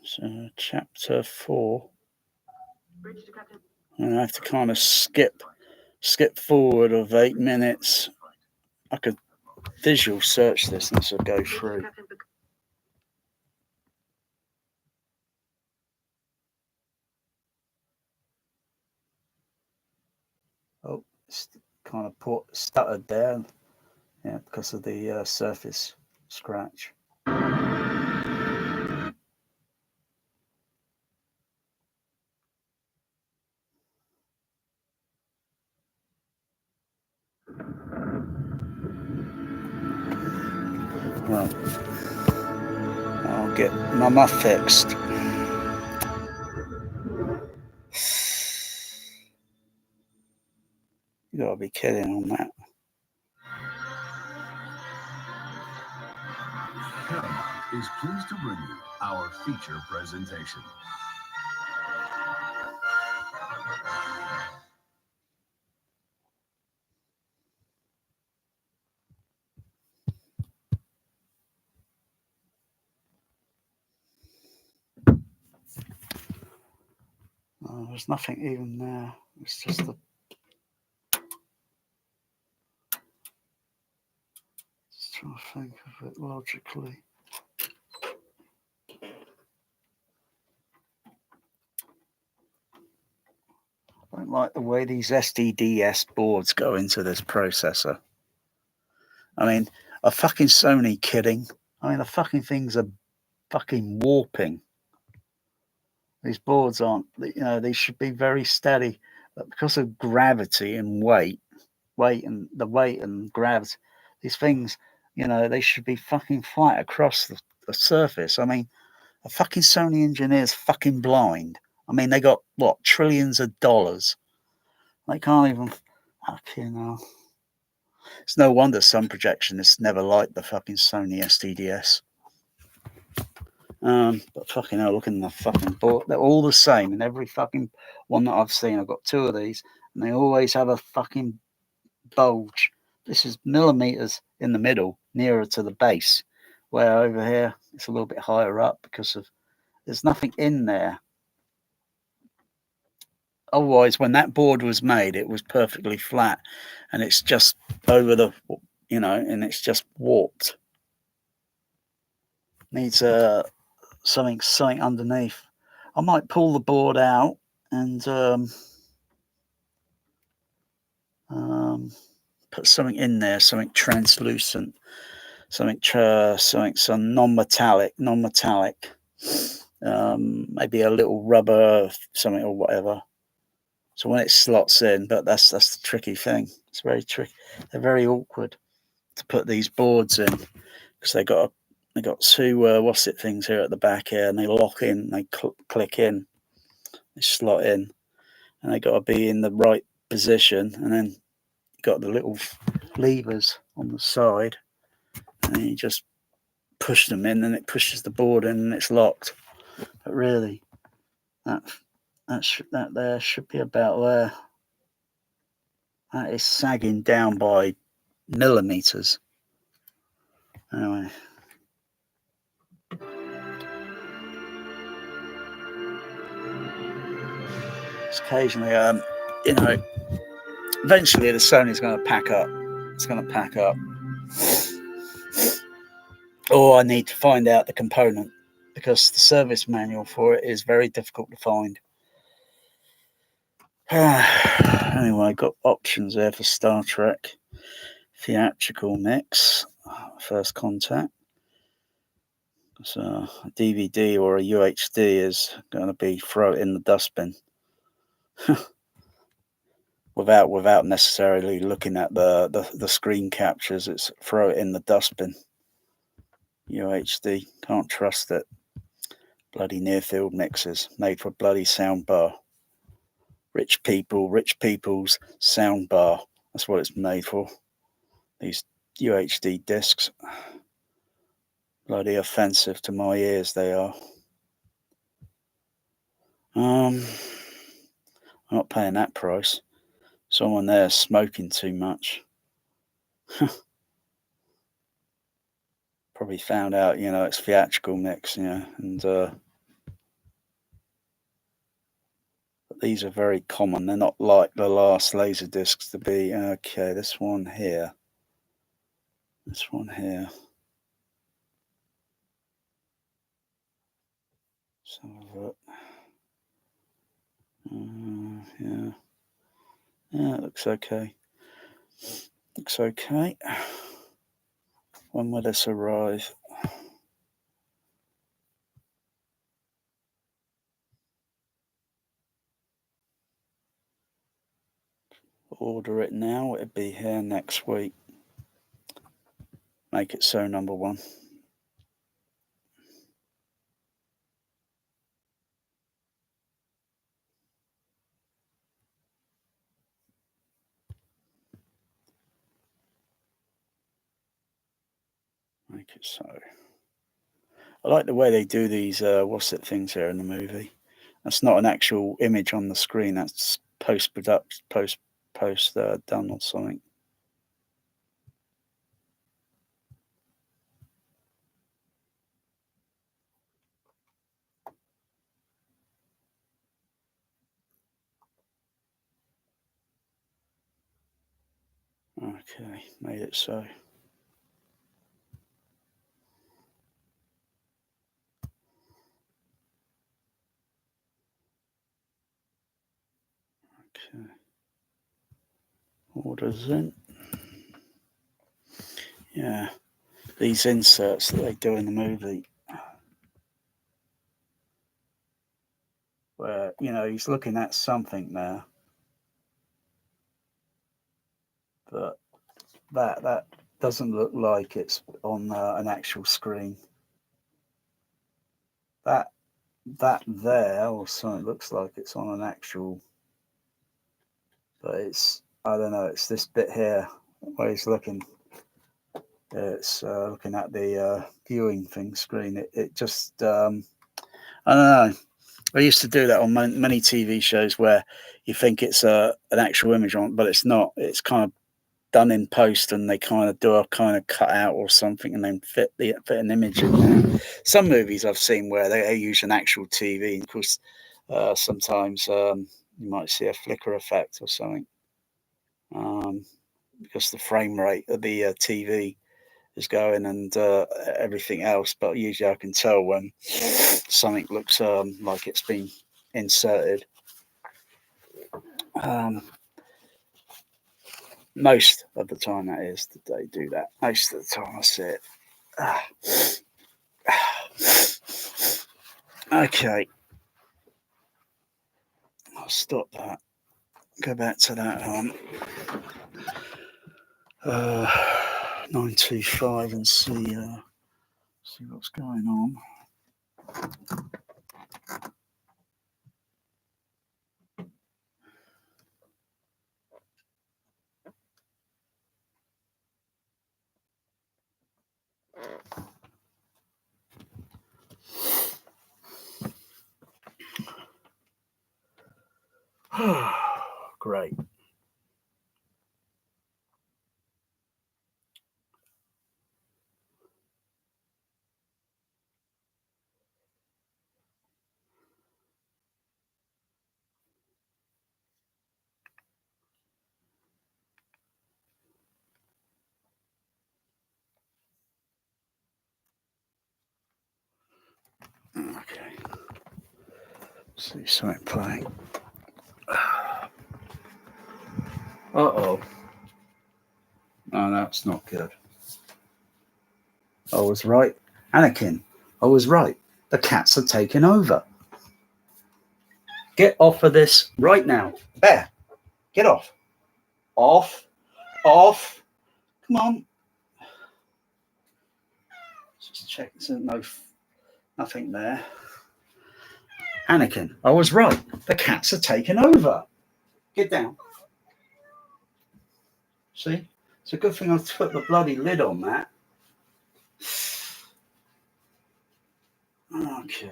[SPEAKER 1] So chapter 4.
[SPEAKER 3] Bridge to Captain.
[SPEAKER 1] And I have to kind of skip forward of 8 minutes. I could visual search this and this will go through. Oh, it's kind of stuttered there, yeah, because of the surface scratch. Well, I'll get my muff fixed. You gotta be kidding on that.
[SPEAKER 7] Paramount is pleased to bring you our feature presentation.
[SPEAKER 1] There's nothing even there. It's just the. Just trying to think of it logically. I don't like the way these SDDS boards go into this processor. I mean, are fucking Sony kidding? I mean, the fucking things are fucking warping. These boards aren't, they should be very steady, but because of gravity and weight and gravity, these things, they should be fucking flat across the surface. I mean, a fucking Sony engineer's fucking blind. I mean, they got, what, trillions of dollars. They can't even, fucking hell. It's no wonder some projectionists never liked the fucking Sony SDDS. But fucking hell, look in the fucking board. They're all the same in every fucking one that I've seen. I've got 2 of these, and they always have a fucking bulge. This is millimeters in the middle, nearer to the base, where over here it's a little bit higher up because of there's nothing in there. Otherwise, when that board was made, it was perfectly flat, and it's just over the, and it's just warped. Needs something underneath. I might pull the board out and put something in there, something translucent, some non-metallic, maybe a little rubber something or whatever. So when it slots in, but that's the tricky thing. It's very tricky. They're very awkward to put these boards in because they got 2 things here at the back here, and they lock in, they click in, they slot in, and they got to be in the right position. And then you got the little levers on the side, and you just push them in, and it pushes the board in, and it's locked. But really, that there should be about there. That is sagging down by millimeters. Anyway. It's occasionally, eventually the Sony's going to pack up. It's going to pack up. Or I need to find out the component because the service manual for it is very difficult to find. Anyway, got options there for Star Trek theatrical mix, First Contact. So a DVD or a UHD is going to be thrown in the dustbin. without necessarily looking at the screen captures. It's throw it in the dustbin. UHD, can't trust it. Bloody near field mixers made for bloody soundbar. Rich people's soundbar. That's what it's made for. These UHD discs. Bloody offensive to my ears they are. I'm not paying that price. Someone there smoking too much. Probably found out, it's theatrical mix, and these are very common. They're not like the last laser discs to be. Okay, this one here. This one here. Some of it. Yeah. Yeah, it looks okay. Looks okay. When will this arrive? Order it now. It'll be here next week. Make it so, number one. Make it so. I like the way they do these what's it things here in the movie. That's not an actual image on the screen. That's post-production, post done or something. Okay, made it so. Okay. Orders in. Yeah, these inserts that they do in the movie, where he's looking at something now, but that doesn't look like it's on an actual screen. That there or something looks like it's on an actual, but it's, I don't know, it's this bit here where he's looking. It's looking at the viewing thing screen. It just I don't know. I used to do that on many TV shows where you think it's an actual image on, but it's not. It's kind of done in post, and they kind of do a kind of cut out or something, and then fit an image in there. Some movies I've seen where they use an actual TV, and of course, sometimes you might see a flicker effect or something, because the frame rate of the TV is going and everything else. But usually I can tell when something looks like it's been inserted. Most of the time, that is, that they do that. Most of the time I see it. Okay, I'll stop that. Go back to that 925 and see what's going on. Great. Okay. See something playing. Uh-oh. Oh, that's not good. I was right. Anakin, I was right. The cats are taking over. Get off of this right now. Bear, get off. Off. Off. Come on. Just check. There's nothing there. Anakin, I was right. The cats are taking over. Get down. See? It's a good thing I put the bloody lid on that. Okay.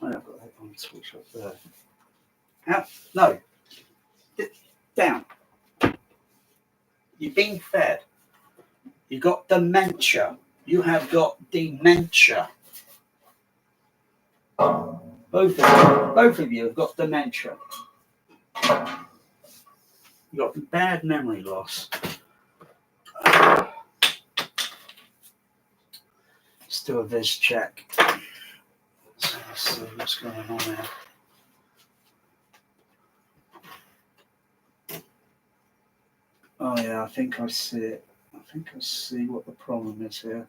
[SPEAKER 1] I've got that on switch up there. Out. No. Down. You've been fed. You got dementia. You have got dementia. Both of you have got dementia. You got bad memory loss. Let's do a viz check. So let's see what's going on there. Oh yeah, I think I see it. I think I see what the problem is here.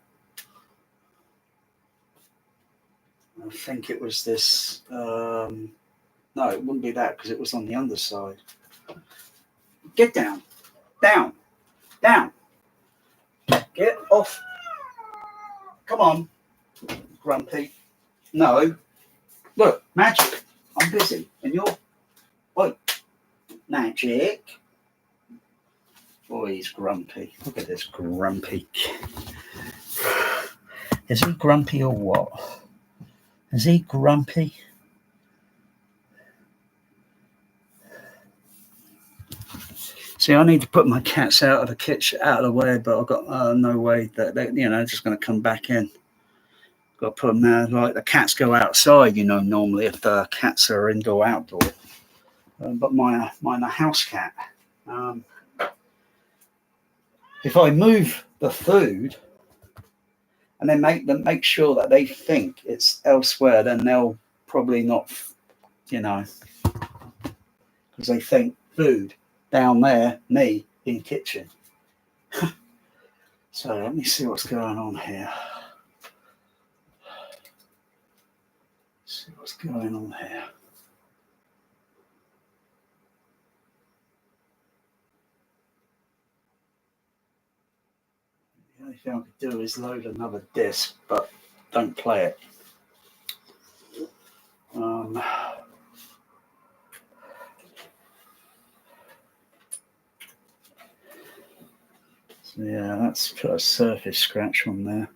[SPEAKER 1] I think it was this. No, it wouldn't be that because it was on the underside. Get down. Down. Down. Get off. Come on, Grumpy. No. Look, Magic. I'm busy. And you're... Wait. Magic. Boy, he's grumpy. Look at this Grumpy. Is he grumpy or what? Is he grumpy? See, I need to put my cats out of the kitchen, out of the way, but I've got no way that they're just going to come back in. Got to put them there. Like the cats go outside, normally if the cats are indoor, outdoor. But mine are house cat. If I move the food and then make sure that they think it's elsewhere, then they'll probably not, because they think food down there, me in kitchen. So let me see what's going on here. See what's going on here. The only thing I could do is load another disc, but don't play it. So yeah, let's put a surface scratch on there.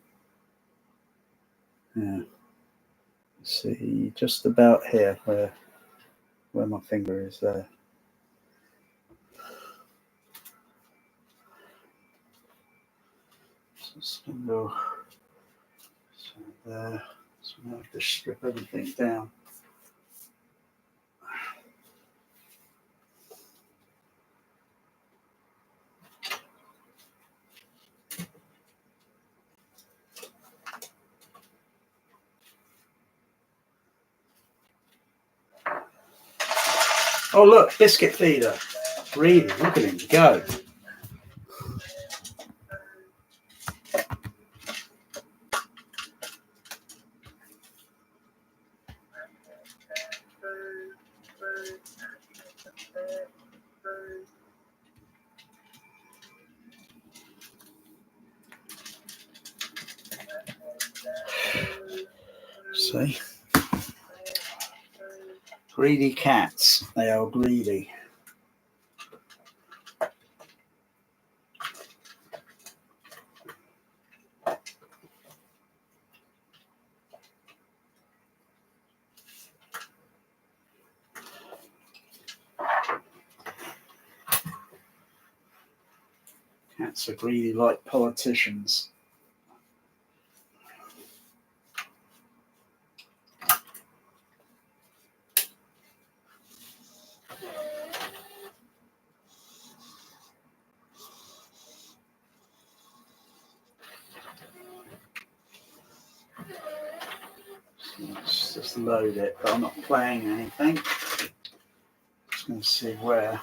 [SPEAKER 1] Yeah. See, just about here where my finger is there. So it's going to go there. So I'm going to have to strip everything down. Oh look, biscuit feeder. Really, look at him go. See? Greedy cats. They are greedy. Cats are greedy like politicians. Let's just load it, but I'm not playing anything. Just going to see where.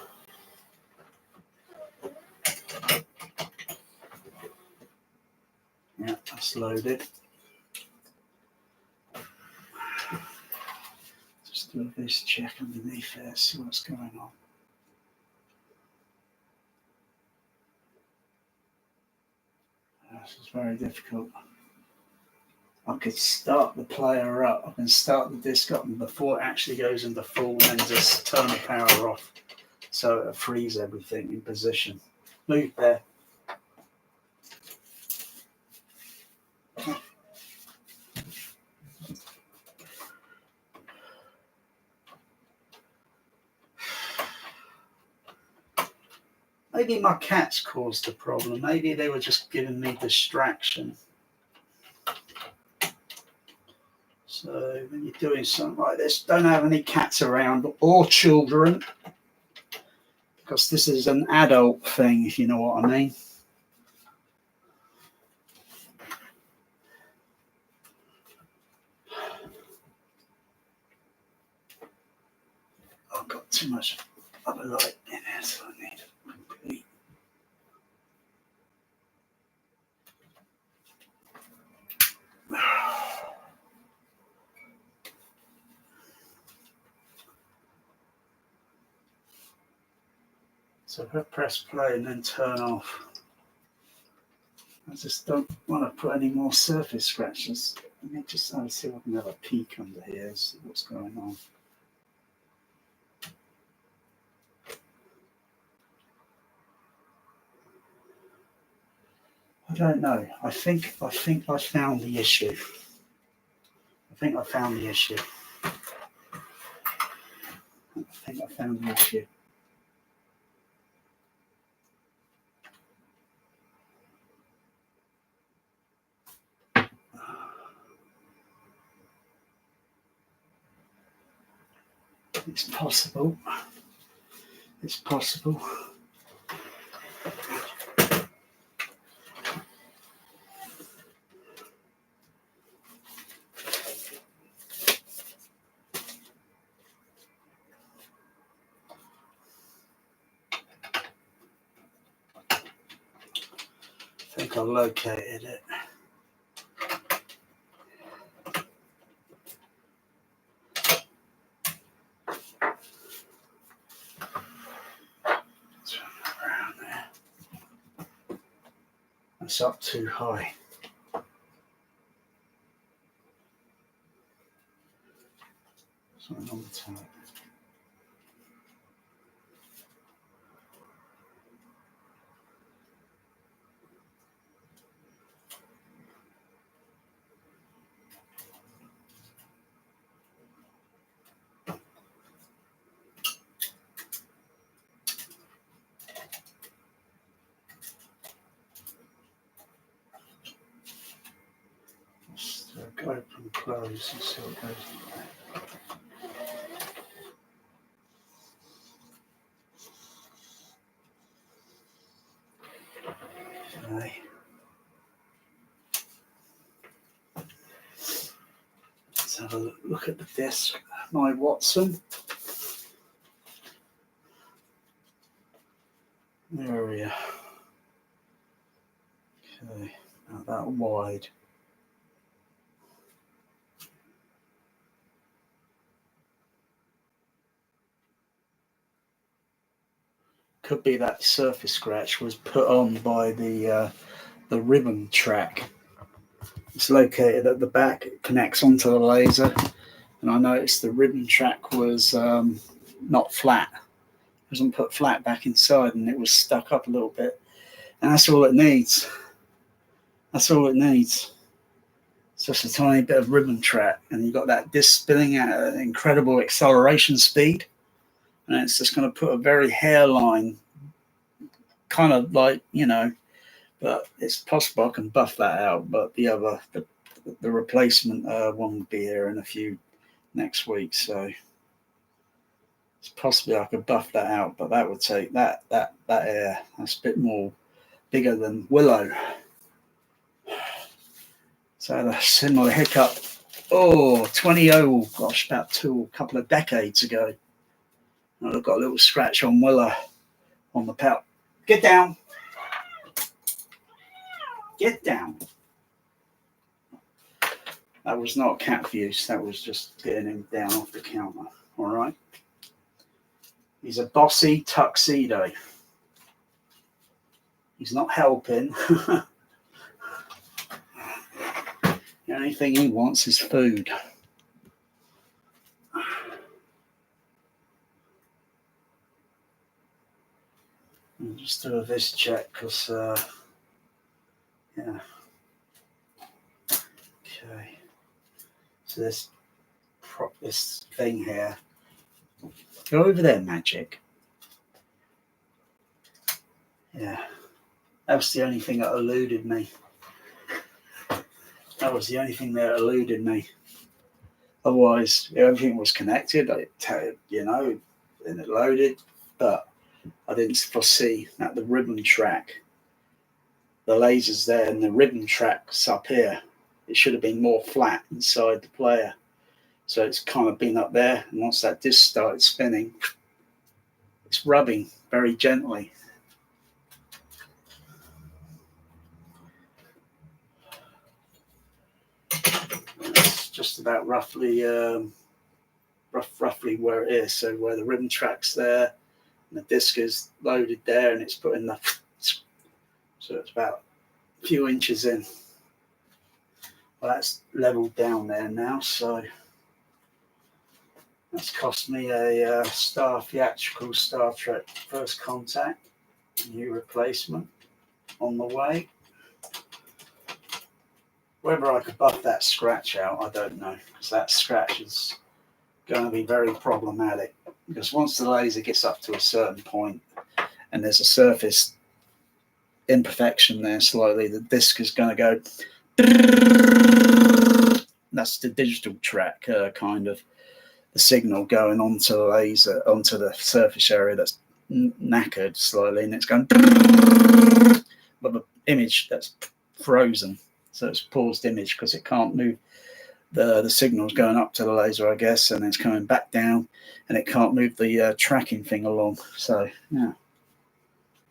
[SPEAKER 1] Yeah, that's loaded. Just do this check underneath there, see what's going on. This is very difficult. I could start the player up, I can start the disc up before it actually goes into full and then just turn the power off so it frees everything in position. Move there. Maybe my cats caused the problem. Maybe they were just giving me distraction. So when you're doing something like this, don't have any cats around or children, because this is an adult thing, if you know what I mean. I've got too much other light in here, so I need it complete. So if I press play and then turn off, I just don't want to put any more surface scratches. Let me just see if I can have a peek under here, see what's going on. I don't know. I think I found the issue. I think I found the issue. It's possible. It's possible. I think I located it. Around there. That's up too high. Something on the top. Open and close and see what goes in there. Okay. Let's have a look at the disc. My Watson. There we are. Okay, not that wide. Could be that surface scratch was put on by the ribbon track. It's located at the back. It connects onto the laser, and I noticed the ribbon track was not flat. It wasn't put flat back inside, and it was stuck up a little bit. And that's all it needs. That's all it needs. It's just a tiny bit of ribbon track, and you've got that disc spinning at an incredible acceleration speed. And it's just going to put a very hairline, kind of like, but it's possible I can buff that out. But the replacement one will be here in a few next week, so it's possibly I could buff that out. But that would take that air. That's a bit more bigger than Willow. So the similar hiccup. Oh, about a couple of decades ago. I've got a little scratch on Willow on the pouch. Get down. Get down. That was not cat abuse. That was just getting him down off the counter. All right. He's a bossy tuxedo. He's not helping. The only thing he wants is food. I'll just do a vis check because, yeah. Okay. So this thing here. Go over there, Magic. Yeah. That was the only thing that eluded me. That was the only thing that eluded me. Otherwise, everything was connected, you know, and it loaded, but I didn't foresee that the ribbon track, the laser's there and the ribbon track's up here. It should have been more flat inside the player. So it's kind of been up there, and once that disc started spinning, it's rubbing very gently. It's just about roughly where it is. So where the ribbon track's there, and the disc is loaded there, and it's putting the so it's about a few inches in. Well, that's leveled down there now, so that's cost me a theatrical Star Trek First Contact, new replacement on the way. Whether I could buff that scratch out, I don't know, because that scratch is going to be very problematic. Because once the laser gets up to a certain point and there's a surface imperfection there slightly, the disc is going to go. That's the digital track, kind of the signal going onto the laser, onto the surface area that's knackered slightly, and it's going. But the image that's frozen, so it's paused image because it can't move. The signal's going up to the laser, I guess, and it's coming back down, and it can't move the tracking thing along. So yeah.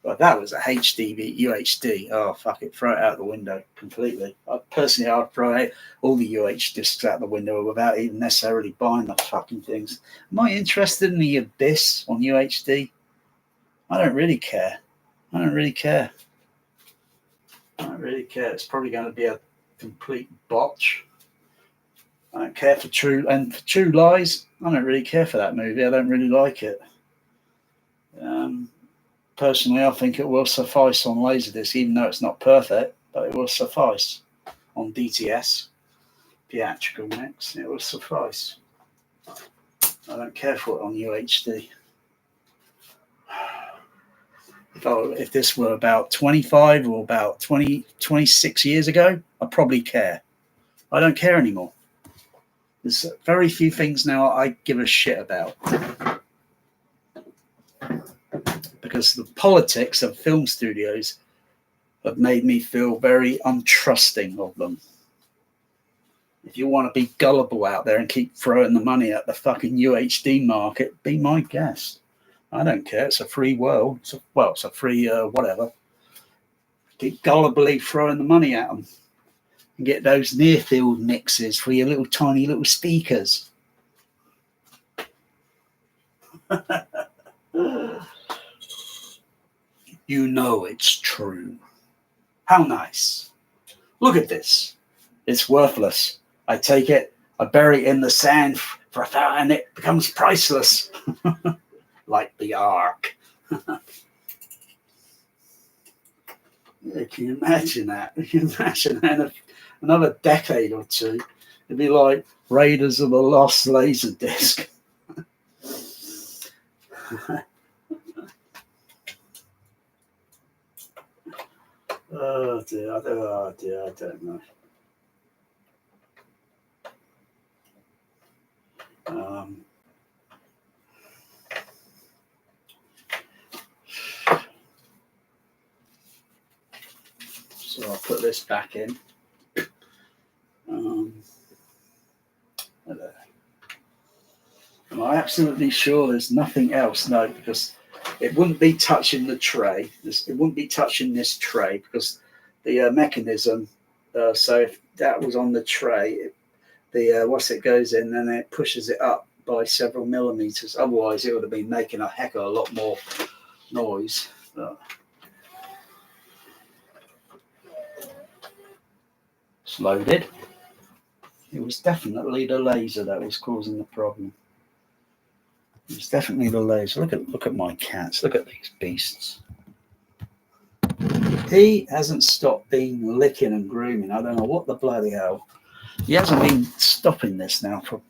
[SPEAKER 1] But that was a HDV UHD. Oh, fuck it. Throw it out the window completely. I'd throw out all the UH discs out the window without even necessarily buying the fucking things. Am I interested in the Abyss on UHD? I don't really care. It's probably going to be a complete botch. I don't care for True Lies. I don't really care for that movie. I don't really like it. Personally, I think it will suffice on Laserdisc, even though it's not perfect, but it will suffice on DTS, theatrical mix. It will suffice. I don't care for it on UHD. If this were about 25 or about 26 years ago, I'd probably care. I don't care anymore. There's very few things now I give a shit about. Because the politics of film studios have made me feel very untrusting of them. If you want to be gullible out there and keep throwing the money at the fucking UHD market, be my guest. I don't care. It's a free world. It's a free whatever. Keep gullibly throwing the money at them. And get those near-field mixes for your little tiny little speakers. You know it's true. How nice. Look at this. It's worthless. I take it, I bury it in the sand for a while, and it becomes priceless. Like the Ark. Yeah, can you imagine that? Can you imagine that in another decade or two? It'd be like Raiders of the Lost Laserdisc. Oh dear, I don't know. So I'll put this back in. Am I absolutely sure there's nothing else? No, because it wouldn't be touching the tray. It wouldn't be touching this tray because the mechanism. So if that was on the tray, it goes in and it pushes it up by several millimeters. Otherwise, it would have been making a heck of a lot more noise. But it's loaded. It was definitely the laser that was causing the problem. It was definitely the laser. Look at my cats. Look at these beasts. He hasn't stopped being licking and grooming. I don't know what the bloody hell. He hasn't been stopping this now for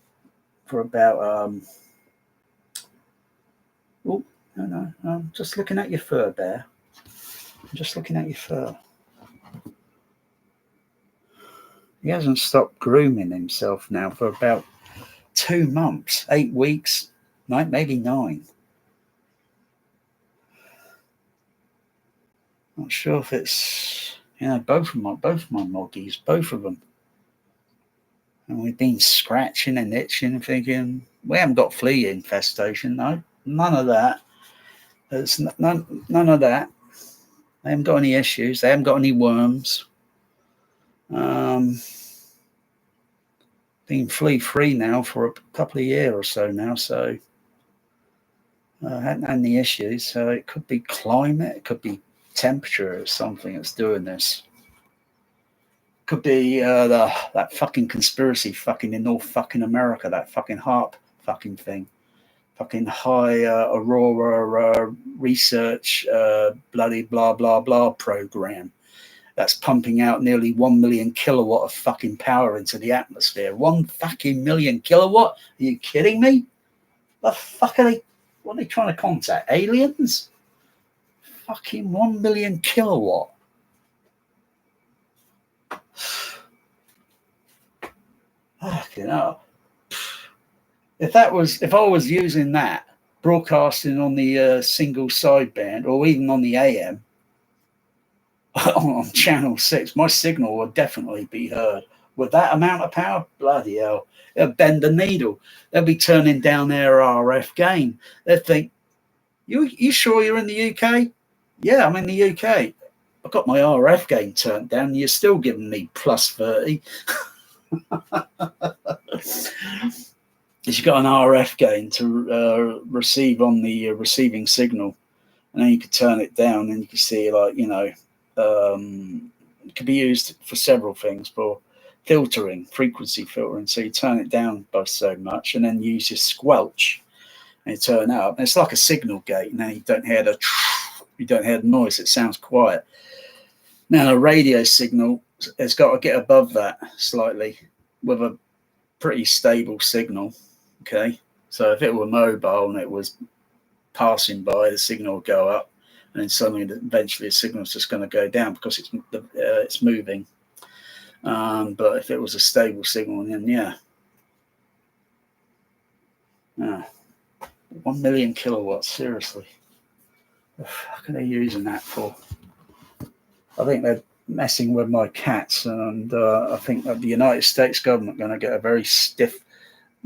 [SPEAKER 1] about oh no, I'm just looking at your fur, Bear. I'm just looking at your fur. He hasn't stopped grooming himself now for about 2 months, 8 weeks, maybe 9. Not sure if it's both of my moggies, both of them. And we've been scratching and itching, thinking we haven't got flea infestation. No, none of that. There's none of that. They haven't got any issues. They haven't got any worms. Been flea free now for a couple of years or so now, so I haven't had any issues. So it could be climate, it could be temperature or something that's doing this. Could be that fucking conspiracy fucking in North fucking America, that fucking HARP fucking thing. Fucking high Aurora research bloody blah blah blah program that's pumping out nearly 1 million kilowatt of fucking power into the atmosphere. 1 fucking million kilowatt? Are you kidding me? The fuck are they? What are they trying to contact? Aliens? Fucking 1 million kilowatt. Fucking hell. If I was using that, broadcasting on the single sideband or even on the AM on channel 6, my signal would definitely be heard. With that amount of power, bloody hell, it'll bend the needle. They'll be turning down their RF gain. They'll think, you sure you're in the UK? Yeah, I'm in the UK. I've got my RF gain turned down and you're still giving me plus 30. You've got an RF gain to receive on the receiving signal, and then you could turn it down and you can see, like, it could be used for several things, for filtering, frequency filtering. So you turn it down by so much and then use your squelch and you turn it up. And it's like a signal gate. Now you don't hear the noise, it sounds quiet. Now a radio signal has got to get above that slightly with a pretty stable signal. Okay, so if it were mobile and it was passing by, the signal would go up, and then suddenly, eventually, the signal's just going to go down because it's moving. But if it was a stable signal, then 1 million kilowatts. Seriously, what the fuck are they using that for? I think they're messing with my cats, and I think that the United States government are going to get a very stiff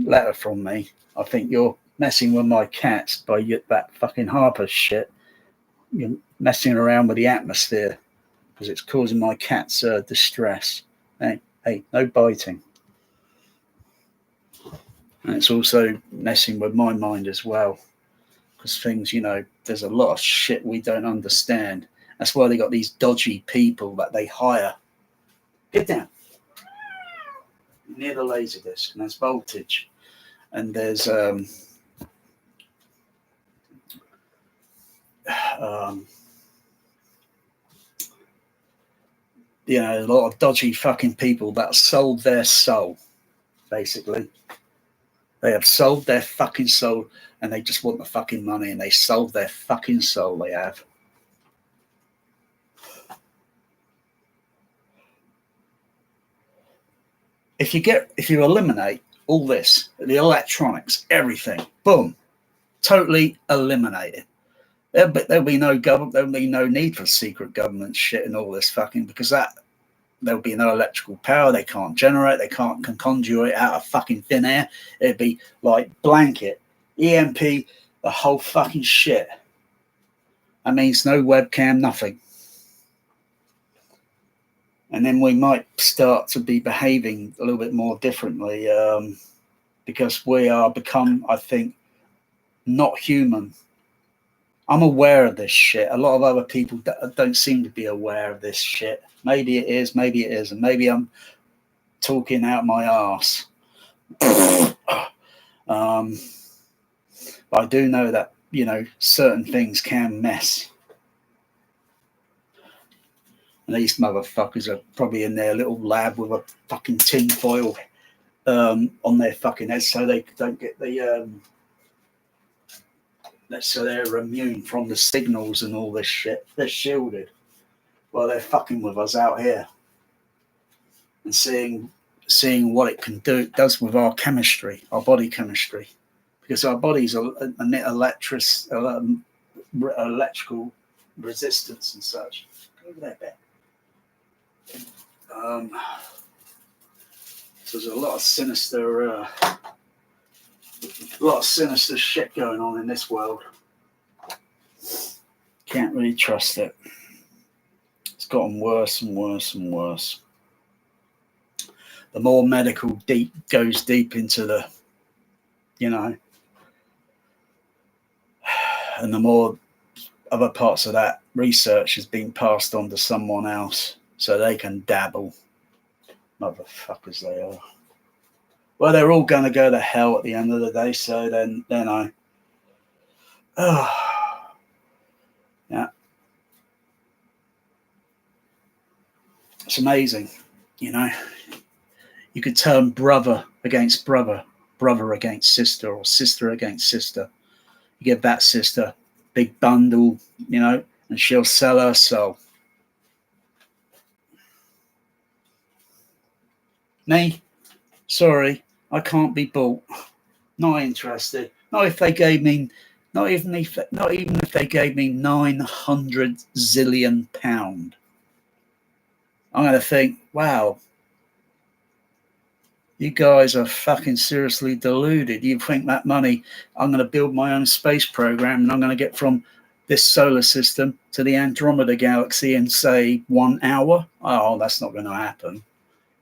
[SPEAKER 1] letter from me. I think you're messing with my cats by that fucking Harper shit. You're messing around with the atmosphere because it's causing my cats distress. Hey, no biting. And it's also messing with my mind as well, because things, there's a lot of shit we don't understand. That's why they got these dodgy people that they hire. Get down. Near the laser disc, and there's voltage, and there's a lot of dodgy fucking people that sold their soul. Basically, they have sold their fucking soul, and they just want the fucking money, and they sold their fucking soul. They have. If you eliminate all this, the electronics, everything, boom, totally eliminated. There'll be no government. There'll be no need for secret government shit and all this fucking, because there'll be no electrical power. They can't generate. They can conjure it out of fucking thin air. It'd be like blanket, EMP, the whole fucking shit. That means no webcam, nothing. And then we might start to be behaving a little bit more differently, because we are become, I think, not human. I'm aware of this shit. A lot of other people don't seem to be aware of this shit. Maybe it is, maybe it isn't. Maybe I'm talking out my arse. But I do know that, you know, certain things can mess. And these motherfuckers are probably in their little lab with a fucking tin foil on their fucking heads so they don't get the so they're immune from the signals and all this shit. They're shielded. Well, they're fucking with us out here and seeing what it can do. It does with our chemistry, our body chemistry, because our bodies emit electrical resistance and such. Go over there, Ben. So there's a lot of sinister shit going on in this world. Can't really trust it. It's gotten worse and worse and worse. The more medical goes deep into the, you know, and the more other parts of that research is being passed on to someone else so they can dabble. Motherfuckers they are. Well, they're all going to go to hell at the end of the day, so then yeah. It's amazing, you know. You could turn brother against brother, brother against sister, or sister against sister. You give that sister big bundle, you know, and she'll sell her soul. Me? Sorry, I can't be bought. Not interested. Not if they gave me, not even if they gave me 900 zillion pound. I'm going to think, wow, you guys are fucking seriously deluded. You think that money, I'm going to build my own space program and I'm going to get from this solar system to the Andromeda galaxy in, say, 1 hour? Oh, that's not going to happen.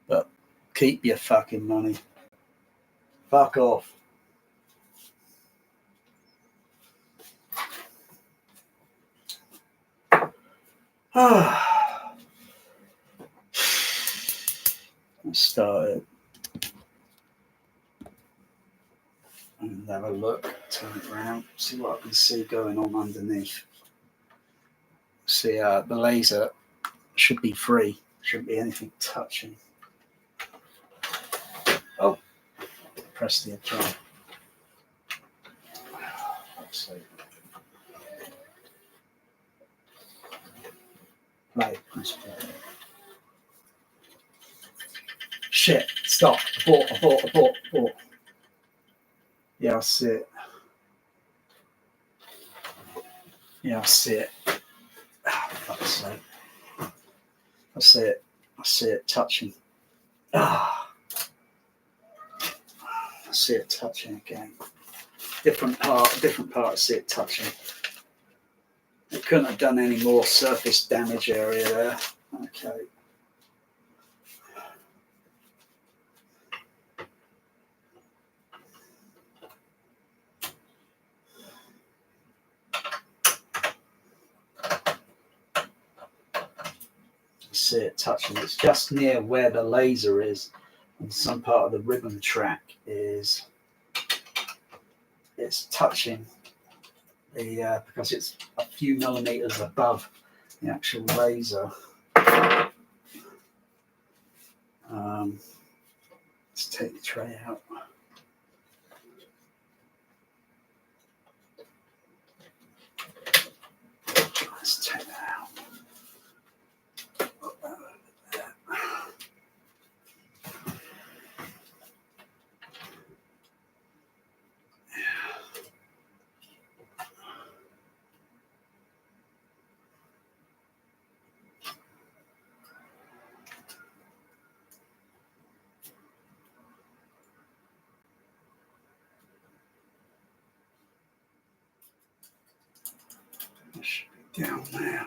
[SPEAKER 1] But keep your fucking money. Fuck off. Let's start it. And have a look, turn it around, see what I can see going on underneath. See, the laser should be free, shouldn't be anything touching. Oh, press the adjust. Let's see. Play, press play. Shit, stop, abort. Yeah, I see it. Yeah, I see it. Oh, fuck's sake. I see it touching. Ah. I see it touching again. Different part, I see it touching. It couldn't have done any more surface damage area there. Okay. See it touching. It's just near where the laser is, and some part of the ribbon track is. It's touching the because it's a few millimeters above the actual laser. Let's take the tray out. Let's take that out. It should be down there.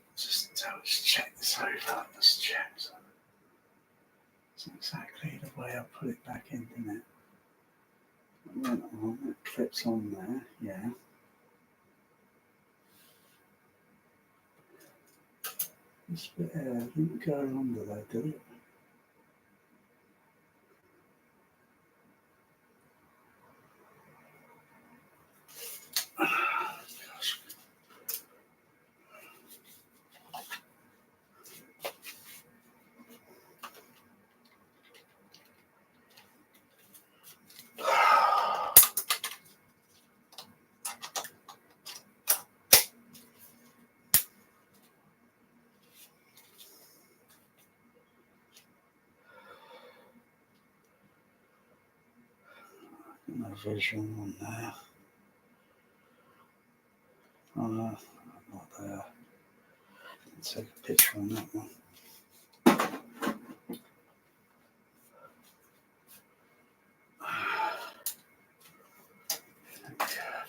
[SPEAKER 1] Let's check this over. Let's check. It's exactly the way I put it back in, didn't it? It went on, it clips on there, yeah. This bit here didn't go under there, did it? Gosh. No visual on there. Oh no, not there. Take a picture on that one. I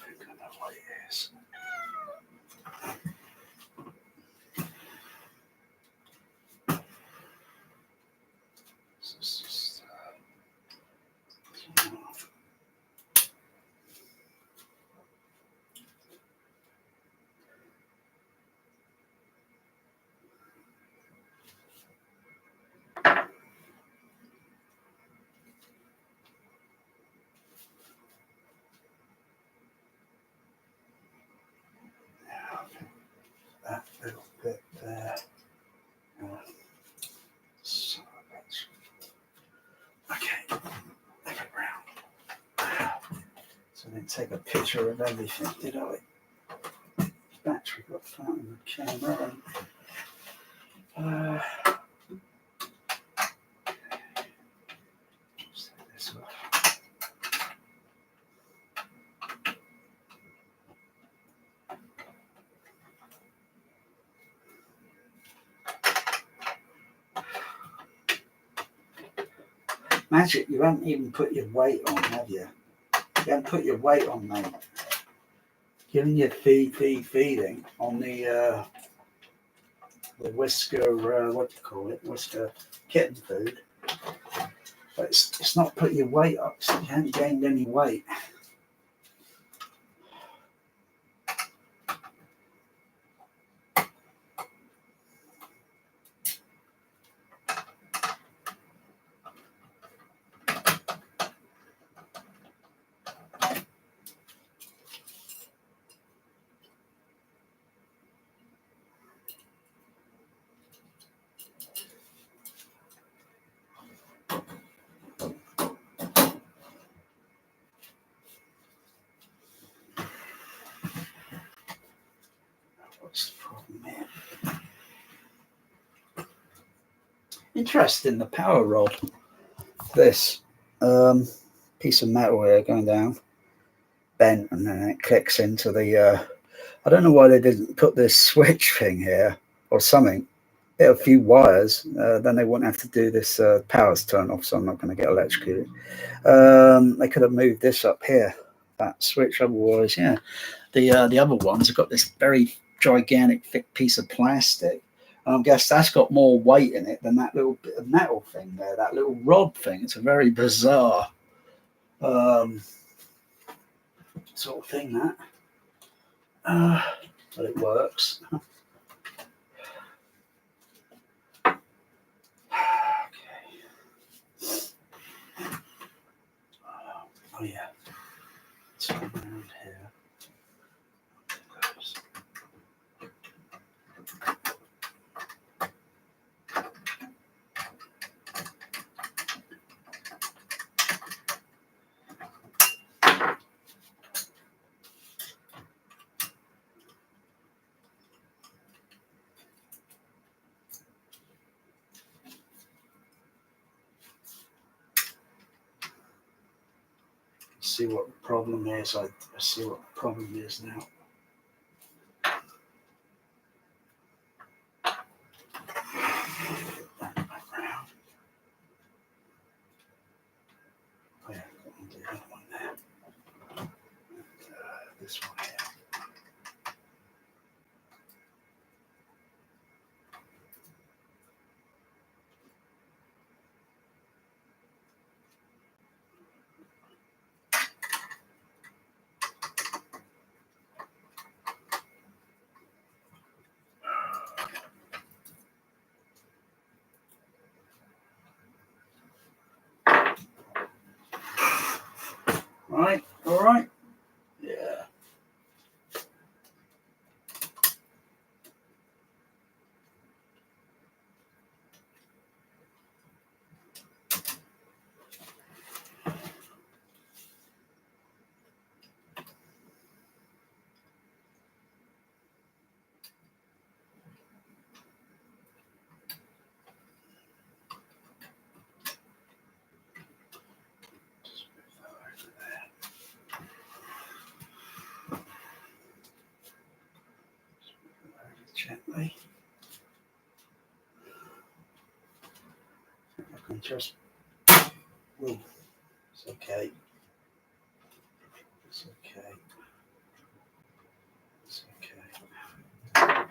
[SPEAKER 1] think I know what it is. This is just, that little bit there. So that's okay. Make it round. So then take a picture of everything, did I? Battery got flat in the camera. Set this off. Magic, you haven't even put your weight on, have you? You haven't put your weight on, mate. Giving you feeding on the whisker, what do you call it? Whisker kitten food. But it's not put your weight up, so you haven't gained any weight. What's the problem here? Interesting, the power rod. This piece of metal here going down, bent, and then it clicks into the. I don't know why they didn't put this switch thing here or something. Get a few wires, then they wouldn't have to do this. Power's turned off, so I'm not going to get electrocuted. They could have moved this up here, that switch. Otherwise, yeah, the other ones have got this very gigantic thick piece of plastic. I guess that's got more weight in it than that little bit of metal thing there, that little rod thing. It's a very bizarre sort of thing, that. But it works. Oh yeah, it's around here. See what the problem is. I see what the problem is now. Oh yeah, I'll do that one there. And, this one here. Gently. I can just. Ooh, it's okay. It's okay. It's okay.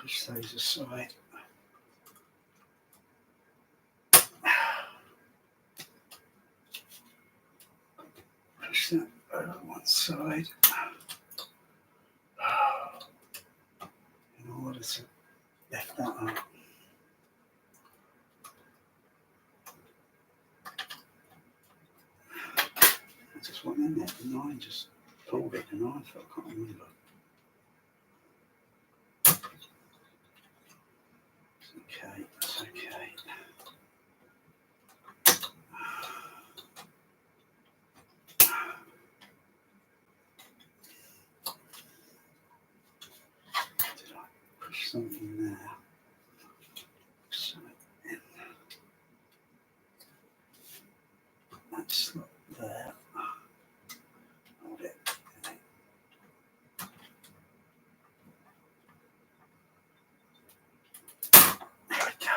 [SPEAKER 1] Push those aside. Push that over one side. In order to lift that up. I just went in there, didn't I? Just pulled it, and I can't remember. It's okay, it's okay. Did I push something there? Push something in. That slot there. Hold it. There we go.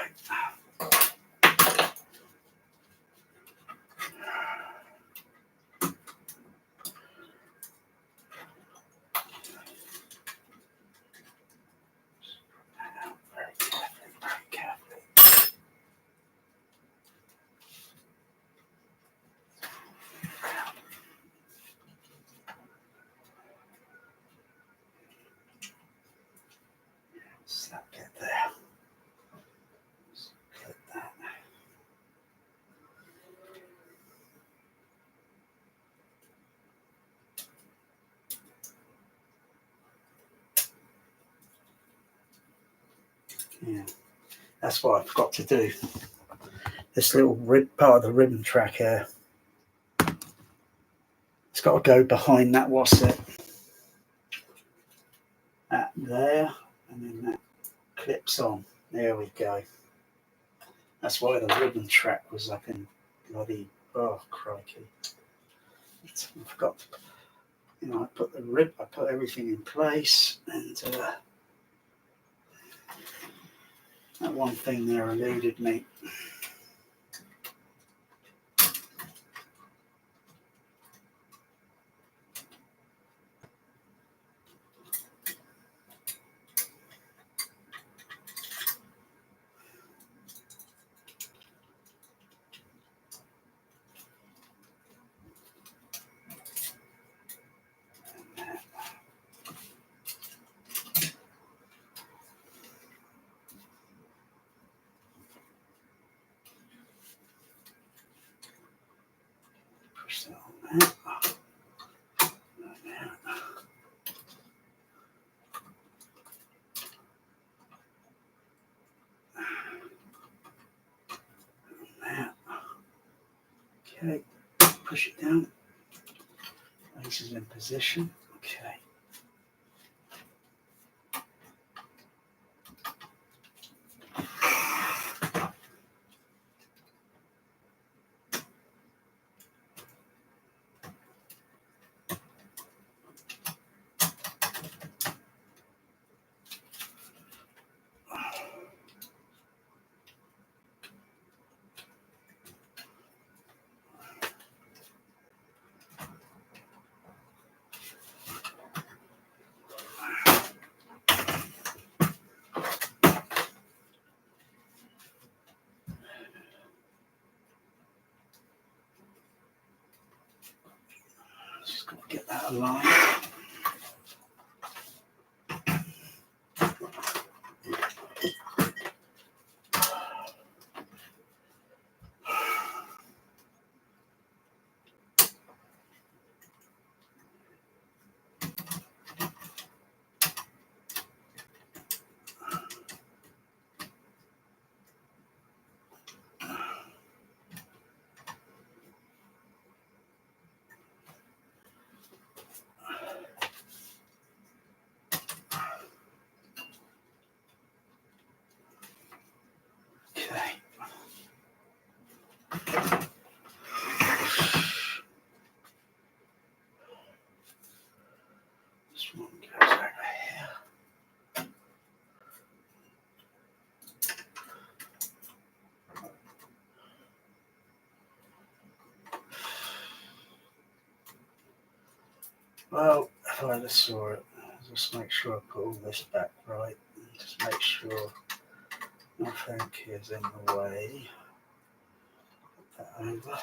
[SPEAKER 1] Very carefully, very carefully. Slap it there. Just clip that. Yeah, that's what I forgot to do. This little part of the ribbon track here, it's got to go behind that wasset. That there, and then that clips on. There we go. That's why the ribbon track was up in bloody, oh crikey. I forgot to, I put everything in place, and that one thing there eluded me. Push that on there. Okay, push it down. Laces in position. Okay. Just got to get that aligned. Well, if I just saw it, just make sure I put all this back right. Just make sure nothing is in the way. Put that over.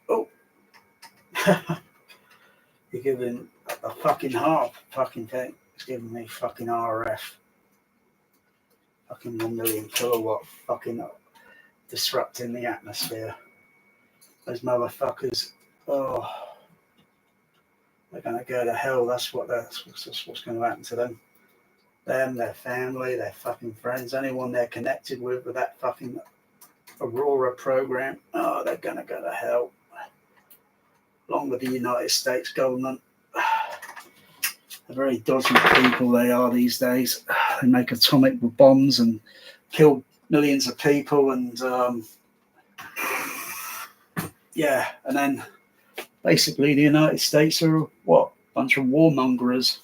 [SPEAKER 1] Oh, you're giving a fucking half fucking thing. It's giving me fucking RF. Fucking 1 million kilowatt fucking disrupting the atmosphere. Those motherfuckers, oh, they're gonna go to hell. That's what's going to happen to them. Them, their family, their fucking friends, anyone they're connected with that fucking Aurora program. Oh, they're gonna go to hell. Along with the United States government. They're very dodgy people they are these days. They make atomic bombs and kill millions of people, and yeah, and then basically the United States are what? A bunch of warmongers,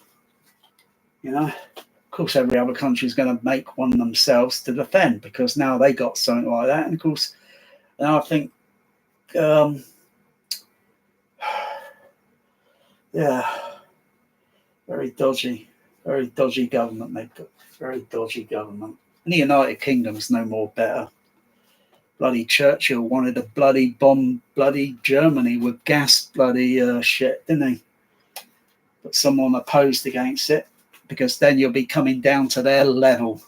[SPEAKER 1] you know. Of course, every other country is going to make one themselves to defend because now they got something like that, and of course, now I think, yeah, very dodgy government. They've got very dodgy government. And the United Kingdom's no more better. Bloody Churchill wanted to bloody bomb bloody Germany with gas bloody shit, didn't he? But someone opposed against it because then you'll be coming down to their level.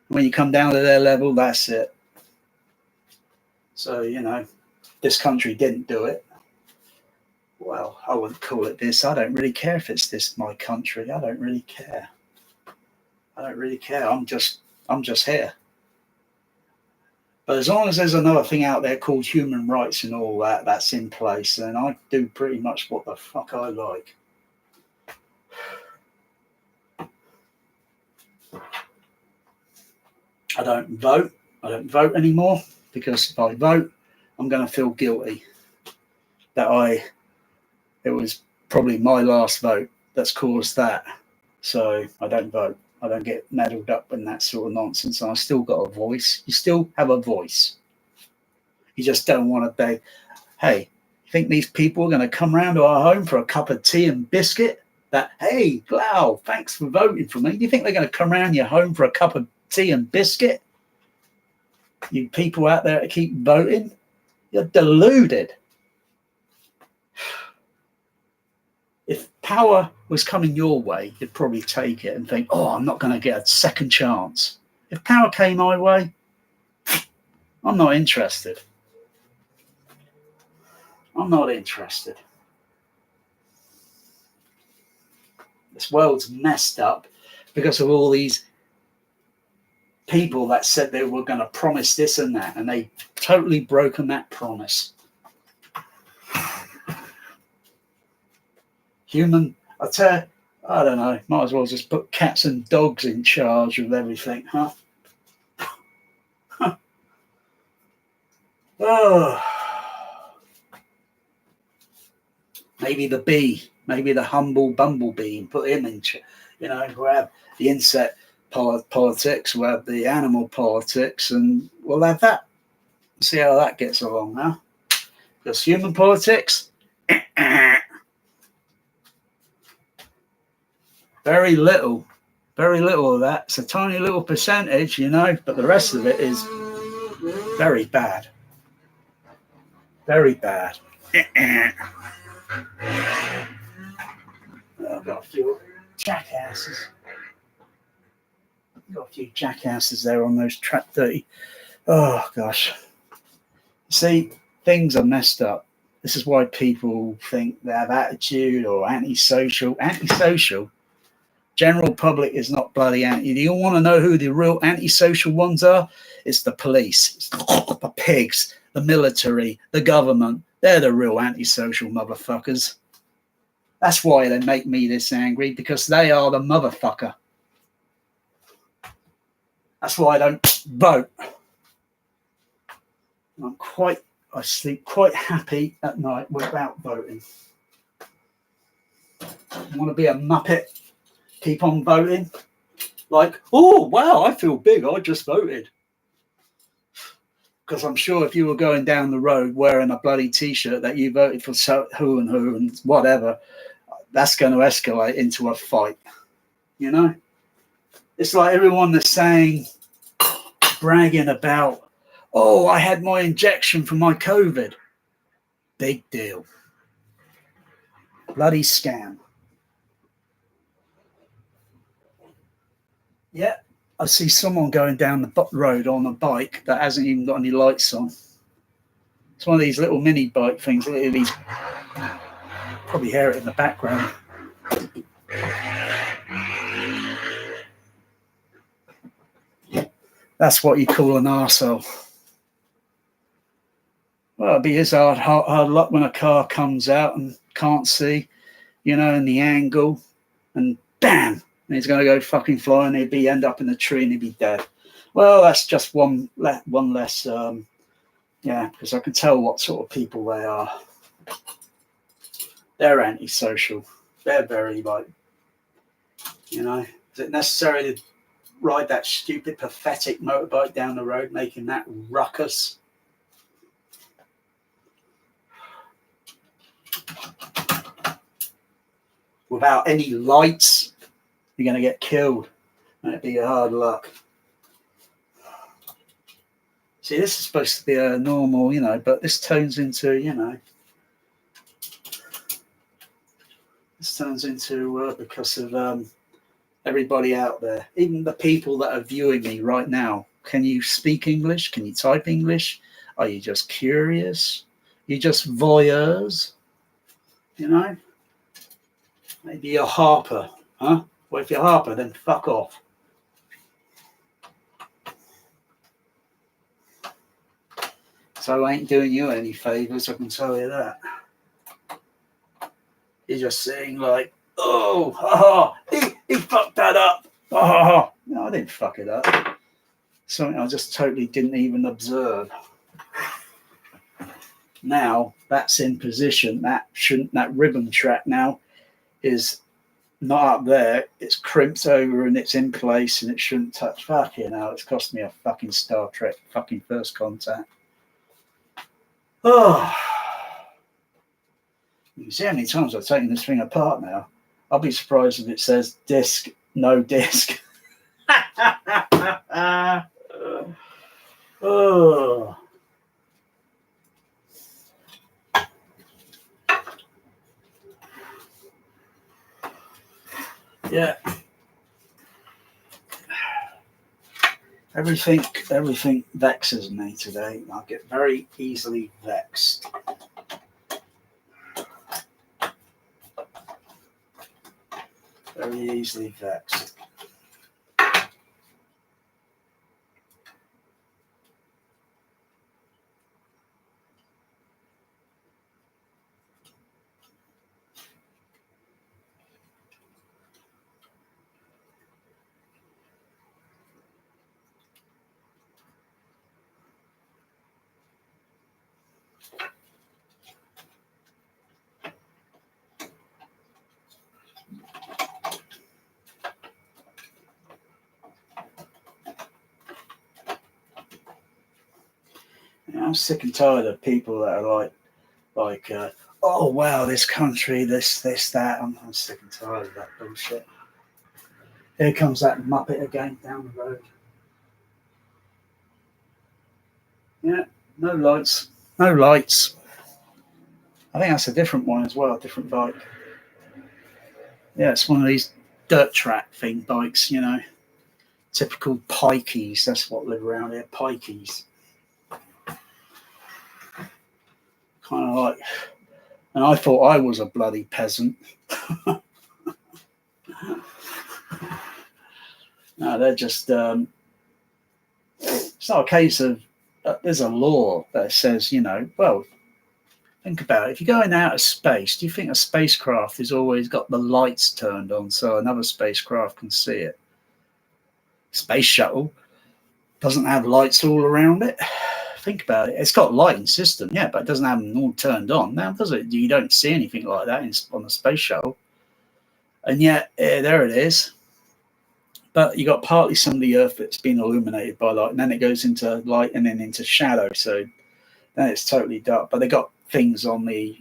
[SPEAKER 1] When you come down to their level, that's it. So, you know, this country didn't do it. Well, I wouldn't call it this. I don't really care if it's this my country. I don't really care. I'm just here. But as long as there's another thing out there called human rights and all that, that's in place, then I do pretty much what the fuck I like. I don't vote. I don't vote anymore because if I vote, I'm going to feel guilty that it was probably my last vote that's caused that. So I don't vote. I don't get meddled up in that sort of nonsense. I still got a voice. You still have a voice. You just don't want to beg, hey, you think these people are going to come round to our home for a cup of tea and biscuit? That, hey, Glau, thanks for voting for me. Do you think they're going to come round your home for a cup of tea and biscuit? You people out there that keep voting, you're deluded. If power was coming your way, you'd probably take it and think, oh, I'm not going to get a second chance. If power came my way, I'm not interested. I'm not interested. This world's messed up because of all these people that said they were going to promise this and that, and they've totally broken that promise. I don't know, might as well just put cats and dogs in charge of everything, huh? Oh, maybe the bee, maybe the humble bumblebee, and put him in, we'll have the insect politics, we'll have the animal politics, and we'll have that. See how that gets along, huh? Because human politics, very little of that. It's a tiny little percentage, but the rest of it is very bad. Very bad. I've got a few jackasses. There on those Trap 30. Oh, gosh. See, things are messed up. This is why people think they have attitude or antisocial. Antisocial? General public is not bloody anti. Do you want to know who the real antisocial ones are? It's the police, it's the pigs, the military, the government. They're the real antisocial motherfuckers. That's why they make me this angry, because they are the motherfucker. That's why I don't vote. I sleep quite happy at night without voting. I want to be a muppet keep on voting. Like, oh, wow, I feel big. I just voted. Because I'm sure if you were going down the road wearing a bloody T-shirt that you voted for who and whatever, that's going to escalate into a fight. You know? It's like everyone that's saying, bragging about, oh, I had my injection for my COVID. Big deal. Bloody scam. Yeah, I see someone going down the road on a bike that hasn't even got any lights on. It's one of these little mini bike things. Look at these. Probably hear it in the background. That's what you call an arsehole. Well, it'd be his hard luck when a car comes out and can't see, you know, in the angle, and bam, and he's going to go fucking flying. He'd be end up in the tree and he'd be dead. Well, that's just one less. Yeah, because I can tell what sort of people they are. They're antisocial. They're very like, you know, is it necessary to ride that stupid, pathetic motorbike down the road, making that ruckus? Without any lights, you're going to get killed. That'd be a hard luck. See, this is supposed to be a normal, you know, but this turns into, you know, because of everybody out there, even the people that are viewing me right now. Can you speak English? Can you type English? Are you just curious? You just voyeurs? You know? Maybe you're Harper, huh? Well, if you're Harper, then fuck off. So I ain't doing you any favours, I can tell you that. You're just saying like, oh, he fucked that up. Oh, no, I didn't fuck it up. Something I just totally didn't even observe. Now that's in position. That ribbon track now is not up there. It's crimped over and it's in place and it shouldn't touch. Fucking hell, it's cost me a fucking Star Trek fucking First Contact. Oh, you see how many times I've taken this thing apart now. I'll be surprised if it says disc, no disc. Oh. Yeah. Everything vexes me today. I get very easily vexed. Very easily vexed. I'm sick and tired of people that are like, oh wow, this country, this, that. I'm sick and tired of that bullshit. Here comes that Muppet again down the road. Yeah, no lights. I think that's a different one as well, a different bike. Yeah, it's one of these dirt track thing bikes, you know. Typical pikeys, that's what live around here, pikeys. Kind of like, and I thought I was a bloody peasant. No, they're just, it's not a case of, there's a law that says, you know, well, think about it. If you're going out of space, do you think a spacecraft has always got the lights turned on so another spacecraft can see it? Space shuttle doesn't have lights all around it. Think about it. It's got a lighting system, yeah, but it doesn't have them all turned on now, does it? You don't see anything like that on the space shuttle. And yet, there it is. But you got partly some of the Earth that's been illuminated by light, and then it goes into light and then into shadow. So then it's totally dark. But they got things on the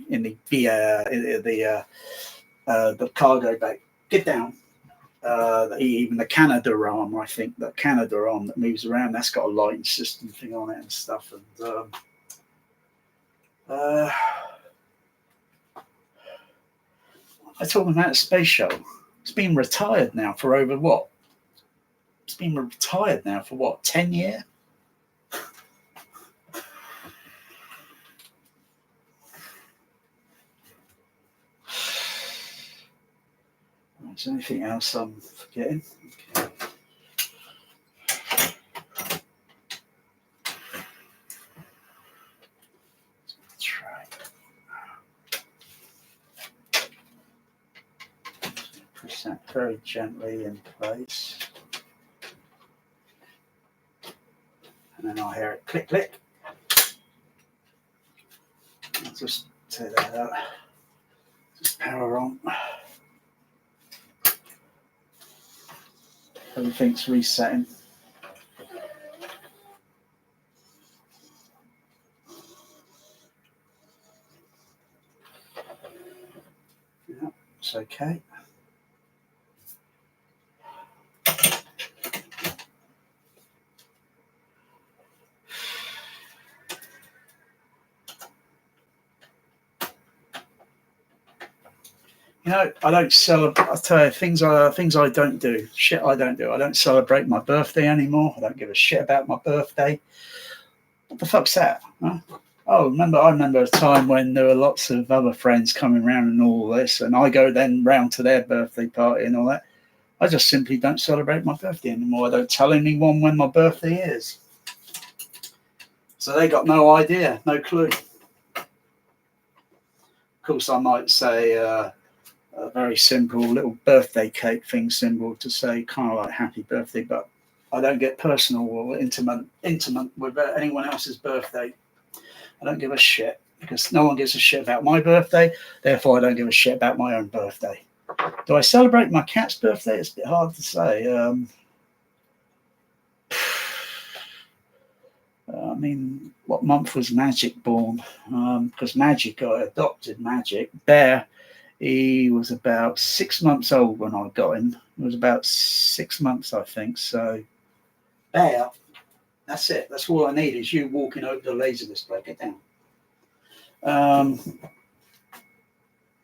[SPEAKER 1] cargo bay. Get down. Even the Canadarm, I think the Canadarm that moves around, that's got a lighting system thing on it and stuff. And I'm talking about a space shuttle. It's been retired now for over what? It's been retired now for what, 10 years? Is there anything else I'm forgetting? Okay. That's right. Push that very gently in place. And then I'll hear it click, click. I'll just take that out. Just power on. Everything's resetting. Yeah, it's okay. You know, I don't celebrate. I'll tell you, things I don't do. Shit I don't do. I don't celebrate my birthday anymore. I don't give a shit about my birthday. What the fuck's that? Huh? Oh, I remember a time when there were lots of other friends coming around and all this, and I go then round to their birthday party and all that. I just simply don't celebrate my birthday anymore. I don't tell anyone when my birthday is. So they got no idea, no clue. Of course, I might say a very simple little birthday cake thing symbol to say kind of like happy birthday, but I don't get personal or intimate with anyone else's birthday. I don't give a shit because no one gives a shit about my birthday. Therefore, I don't give a shit about my own birthday. Do I celebrate my cat's birthday? It's a bit hard to say. I mean, what month was Magic born? Because Magic, I adopted Magic. Bear, he was about 6 months old when I got him. It was about 6 months, I think. So, Bear, that's it. That's all I need is you walking over the laser display. Get down.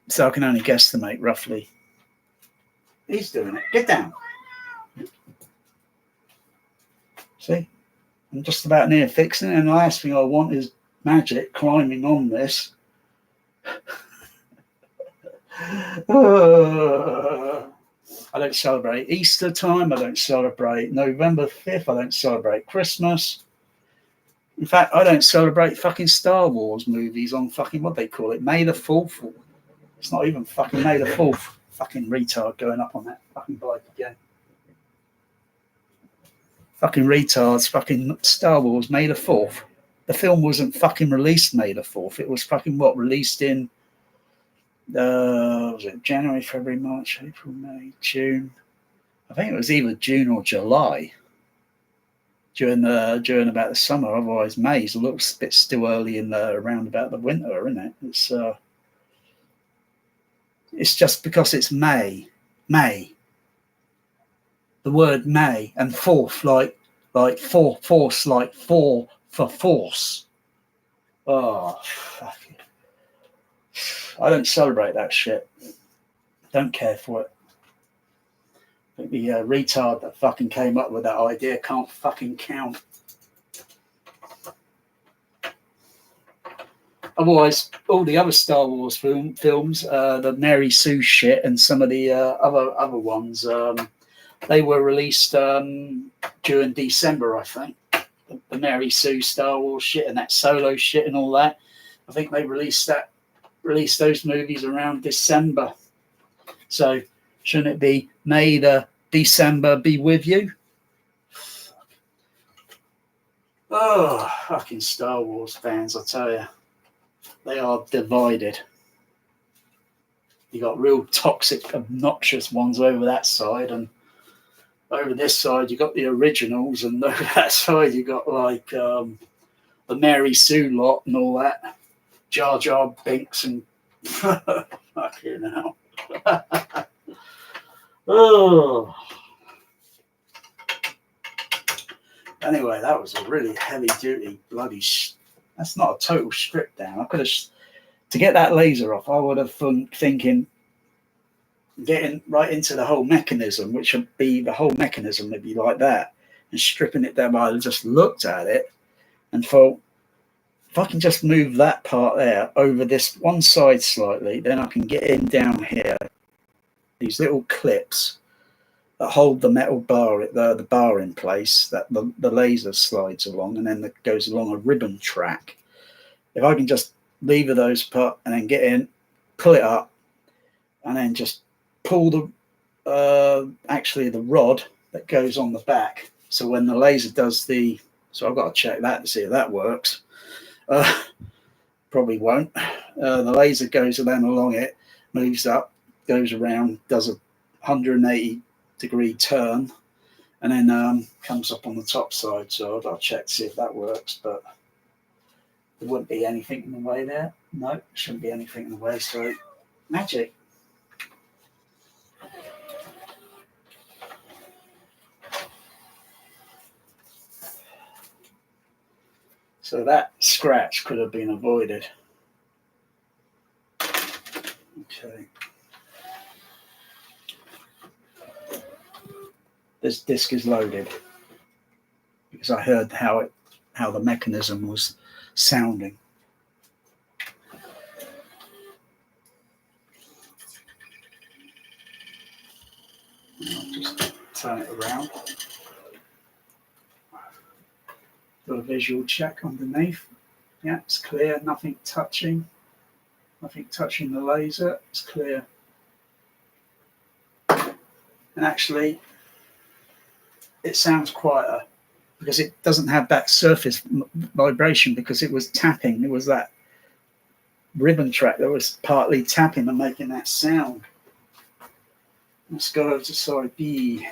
[SPEAKER 1] So I can only guesstimate roughly. He's doing it. Get down. See? I'm just about near fixing it, and the last thing I want is Magic climbing on this. I don't celebrate Easter time. I don't celebrate November 5th. I don't celebrate Christmas. In fact, I don't celebrate fucking Star Wars movies on fucking, what they call it, May the 4th. It's not even fucking May the 4th. Fucking retard going up on that fucking bike again. Fucking retards, fucking Star Wars, May the 4th. The film wasn't fucking released May the 4th. It was fucking released in, was it January, February, March, April, May, June? I think it was either June or July during about the summer. Otherwise, May's a little bit still early in around about the winter, isn't it? It's just because it's May. The word May and fourth, like force, like four for force. Oh, fuck it. I don't celebrate that shit. Don't care for it. I think the retard that fucking came up with that idea can't fucking count. Otherwise, all the other Star Wars films, the Mary Sue shit and some of the other ones, they were released during December, I think. The Mary Sue Star Wars shit and that Solo shit and all that. I think they released those movies around December. So shouldn't it be May the December be with you? Oh, fucking Star Wars fans, I tell you. They are divided. You got real toxic, obnoxious ones over that side, and over this side you got the originals, and over that side you got like the Mary Sue lot and all that, Jar Jar Binks and fucking hell. Oh. Anyway, that was a really heavy duty bloody. That's not a total strip down. I could have, to get that laser off, I would have thinking getting right into the whole mechanism, which would be the whole mechanism would be like that, and stripping it down. I just looked at it and thought, if I can just move that part there over this one side slightly, then I can get in down here. These little clips that hold the metal bar, the bar in place, that the laser slides along, and then that goes along a ribbon track. If I can just lever those part and then get in, pull it up, and then just pull actually the rod that goes on the back. So when the laser does so I've got to check that to see if that works. Probably won't. The laser goes then along it, moves up, goes around, does a 180-degree turn, and then comes up on the top side. So I've got to check to see if that works, but there wouldn't be anything in the way there. No, shouldn't be anything in the way. So magic. So that scratch could have been avoided. Okay. This disc is loaded because I heard how the mechanism was sounding. I'll just turn it around. Got a visual check underneath. Yeah, it's clear. Nothing touching the laser. It's clear. And actually, it sounds quieter because it doesn't have that surface vibration because it was tapping. It was that ribbon track that was partly tapping and making that sound. Let's go over to side B.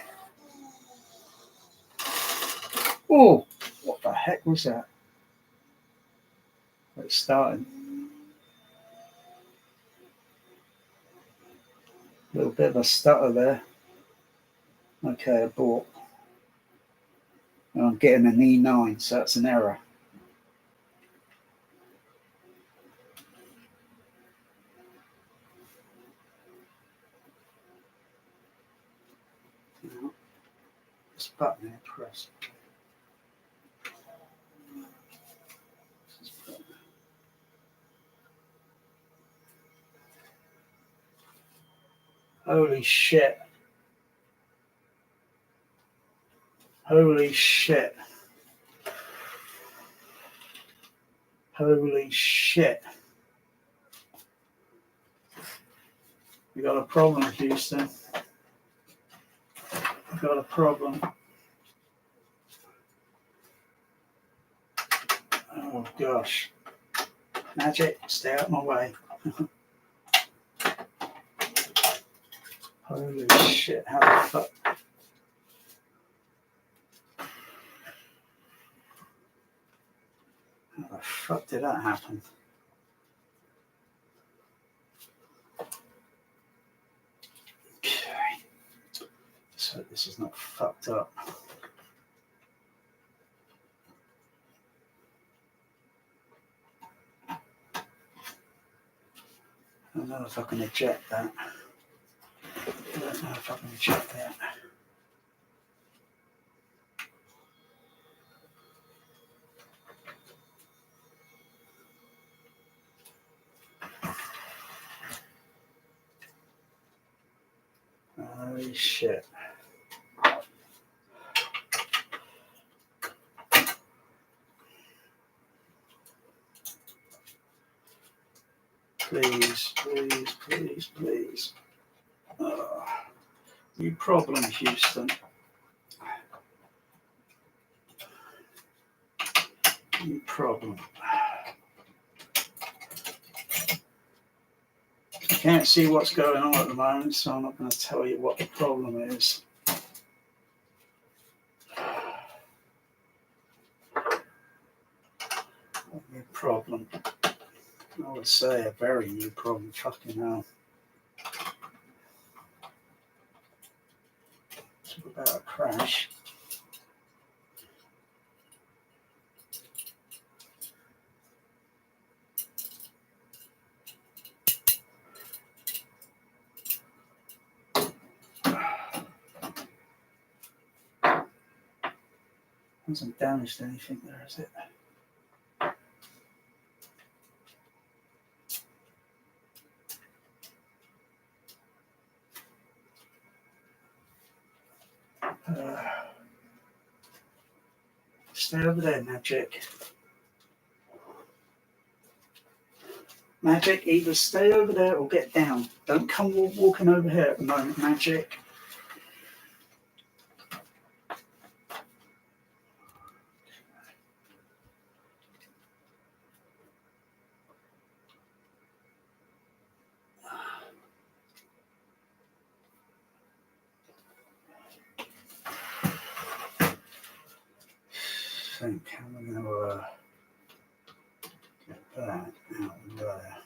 [SPEAKER 1] Oh, what the heck was that? It's starting. A little bit of a stutter there. Okay, abort. I'm getting an E9, so that's an error. This button here pressed. Holy shit. Holy shit. Holy shit. We got a problem, Houston. We got a problem. Oh gosh. Magic, stay out of my way. Holy shit, how the fuck? How the fuck did that happen? Okay. So this is not fucked up. I don't know if I can eject that. I don't know if I can eject that. Holy shit. Please, please, please, please. New problem, Houston. New problem. Can't see what's going on at the moment, so I'm not going to tell you what the problem is. What new problem? I would say a very new problem. Fucking hell. Talk about a crash. Hasn't damaged anything there, is it? Stay over there, Magic. Magic, either stay over there or get down. Don't come walking over here at the moment, Magic. I think I'm going to get that out of there.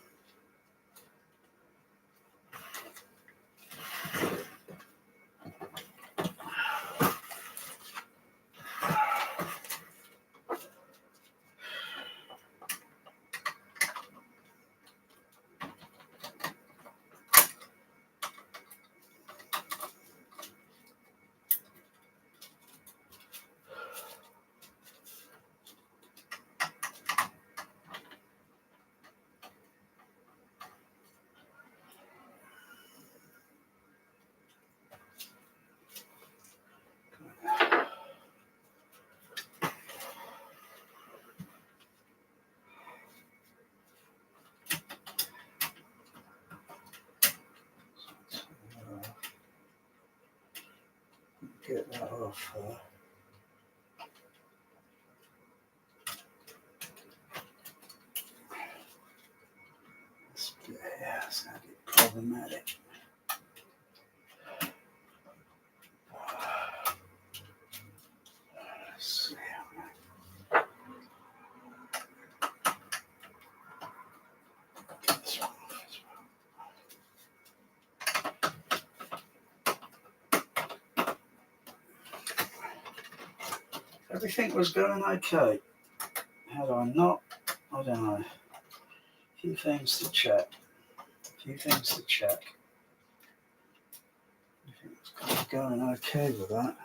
[SPEAKER 1] Get that off. Yeah, it's going to be problematic. Let's see. Get this one off as well. Everything was going okay. Had I not, I don't know. A few things to check. Everything's going okay with that.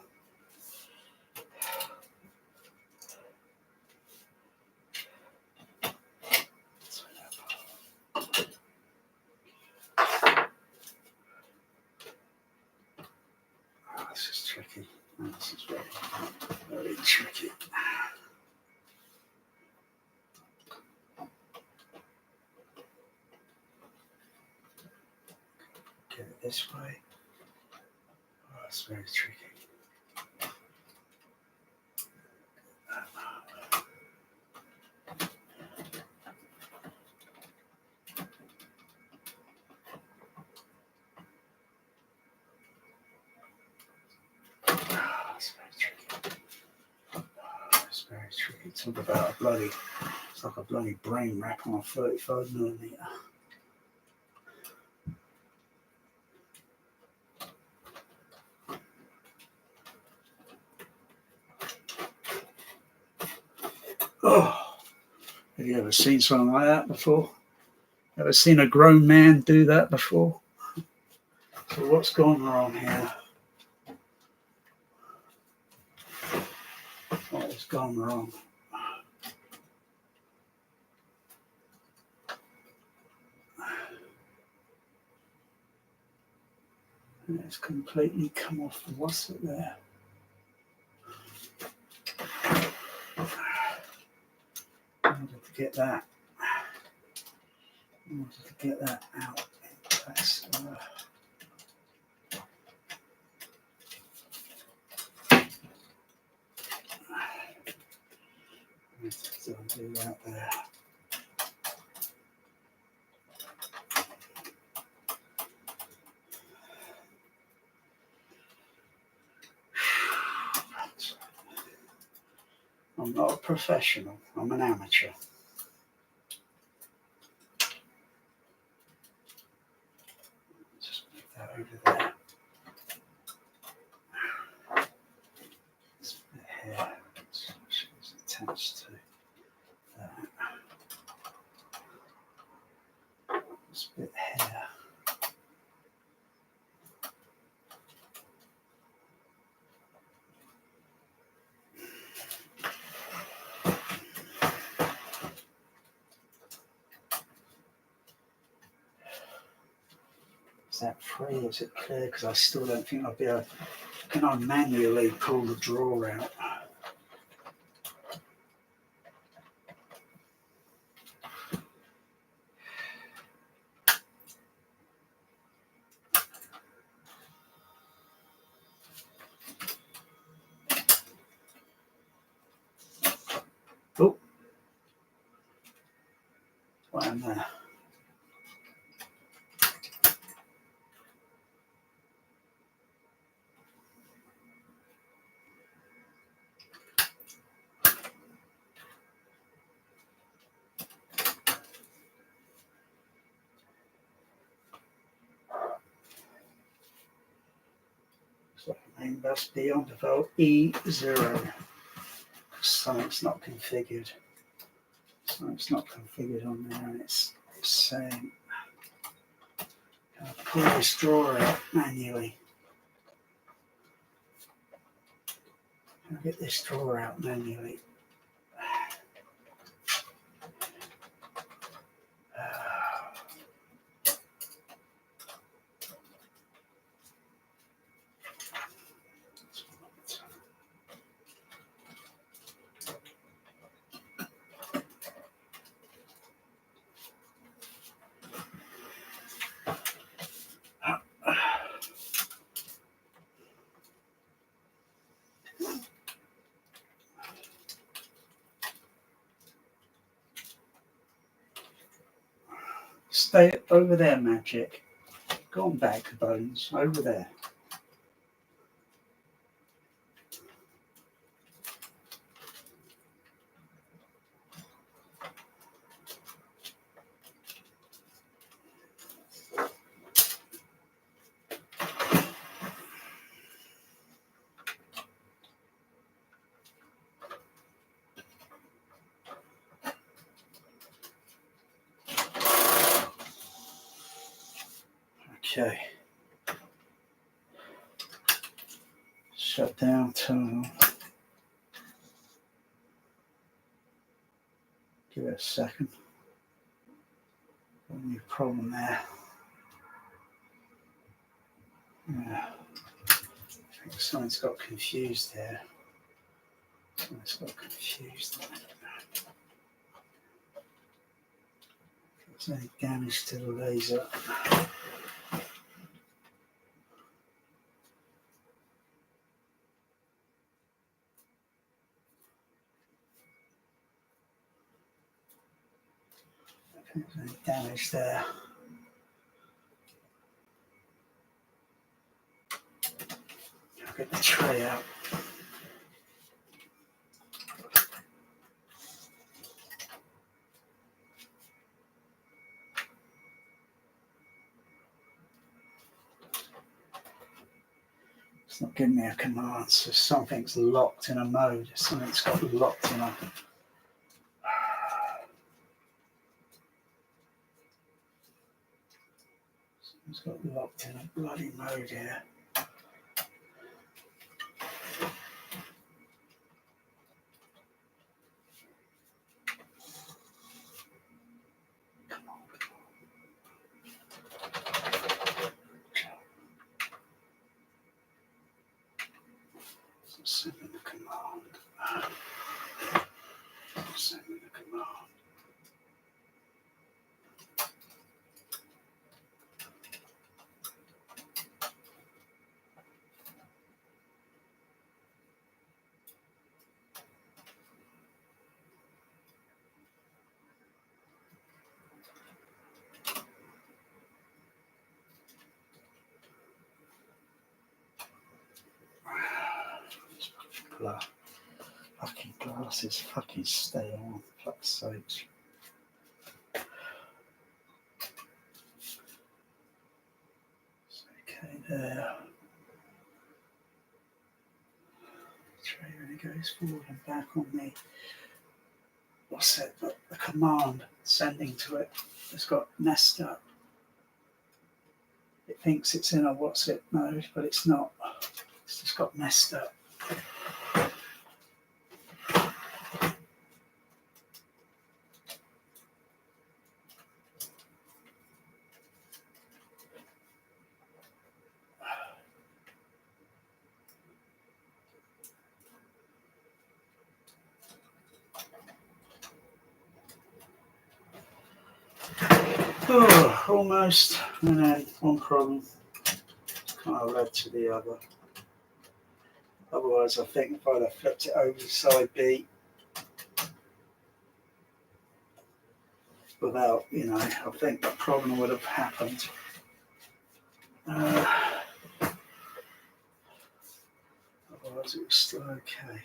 [SPEAKER 1] Oh, this is tricky. This is very, very tricky. Get it this way. Oh, it's very tricky. It's very tricky. Talk about a bloody, it's like a bloody brain wrap on a 35mm. Oh, have you ever seen something like that before? Ever seen a grown man do that before? So what's gone wrong here? What has gone wrong? And it's completely come off the wasset there. I wanted to get that. Out. That's, don't do that there. I'm not a professional, I'm an amateur. Just move that over there. This bit here, it's attached to that. This bit here. Is that free? Is it clear? Because I still don't think I'll be able. Can I manually pull the drawer out? Oh, what am there? So the main bus be on default E0. Something's not configured. Something's not configured on there, and it's saying, can I pull this drawer out manually? Can I get this drawer out manually? Stay over there, Magic. Go on back, Bones. Over there. Okay. Shut down terminal. Give it a second. Only problem there. Yeah. I think someone's got confused there. Someone's got confused there. If there's any damage to the laser. If there's any damage there. I'll get the tray out. It's not giving me a command, so something's locked in a mode. Something's got locked in a. Something's got locked in a bloody mode here. Send me the command. Send me the command. Fucking Glasses fucking stay on, fuck's sakes. Okay, there. Tray really goes forward and back on the what's it? The command sending to it has got messed up. It thinks it's in a what's it mode, but it's not. It's just got messed up. Oh, almost. And then one problem kind of led to the other. Otherwise, I think if I'd have flipped it over to side B without, I think that problem would have happened. Otherwise, it was still okay.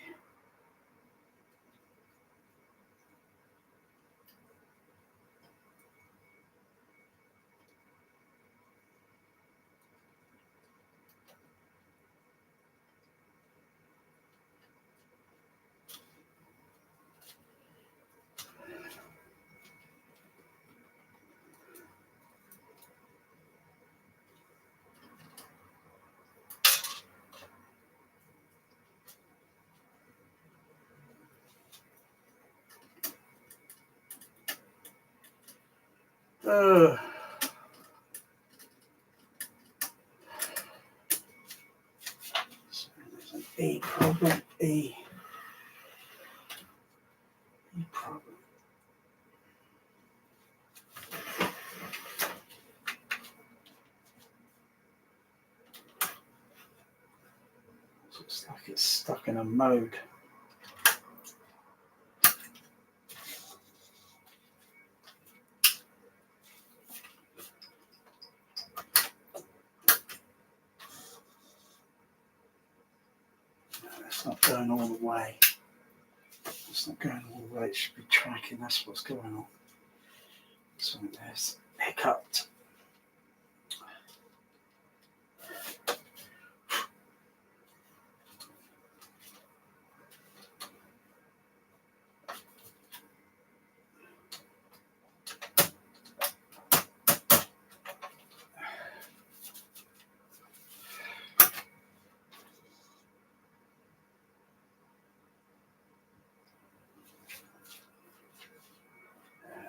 [SPEAKER 1] So there's an E problem. E problem. Looks like it's stuck in a mode. It's not going all the way. It's not going all the way. It should be tracking. That's what's going on. So there's hiccuped.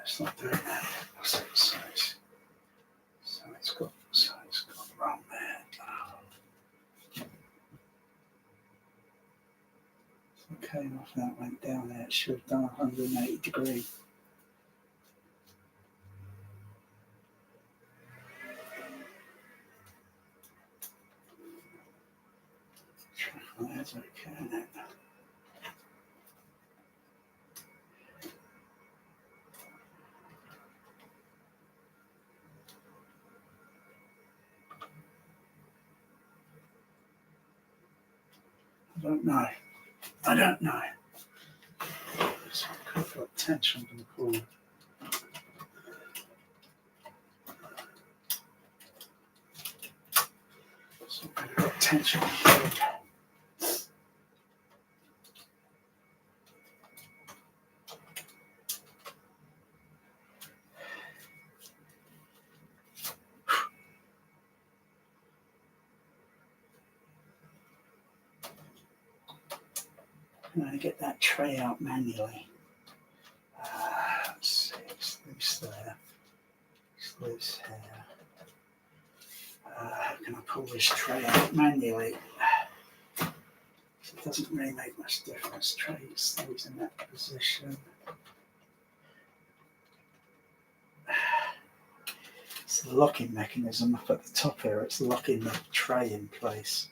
[SPEAKER 1] It's not doing that. So it's got wrong there. Okay, off that went down there. It should have done 180 degrees. That's okay. I don't know. So I've got tension on the corner. So I've got tension on the corner. I'm going to get that tray out manually. Let's see, it's loose there. It's loose here. How can I pull this tray out manually? It doesn't really make much difference. Tray stays in that position. It's the locking mechanism up at the top here. It's locking the tray in place.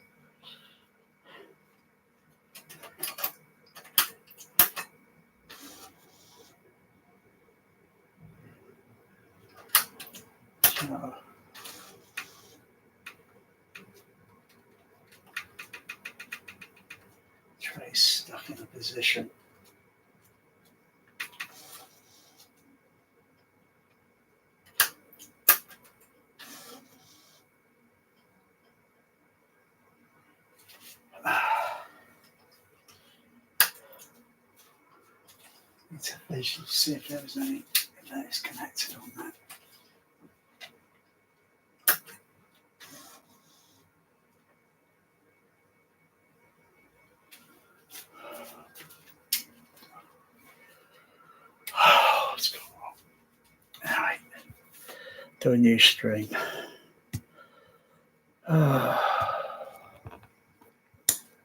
[SPEAKER 1] So, tray stuck in a position. Need to visually see if there was any, if that is connected on that. What's going on? All right. Do a new stream.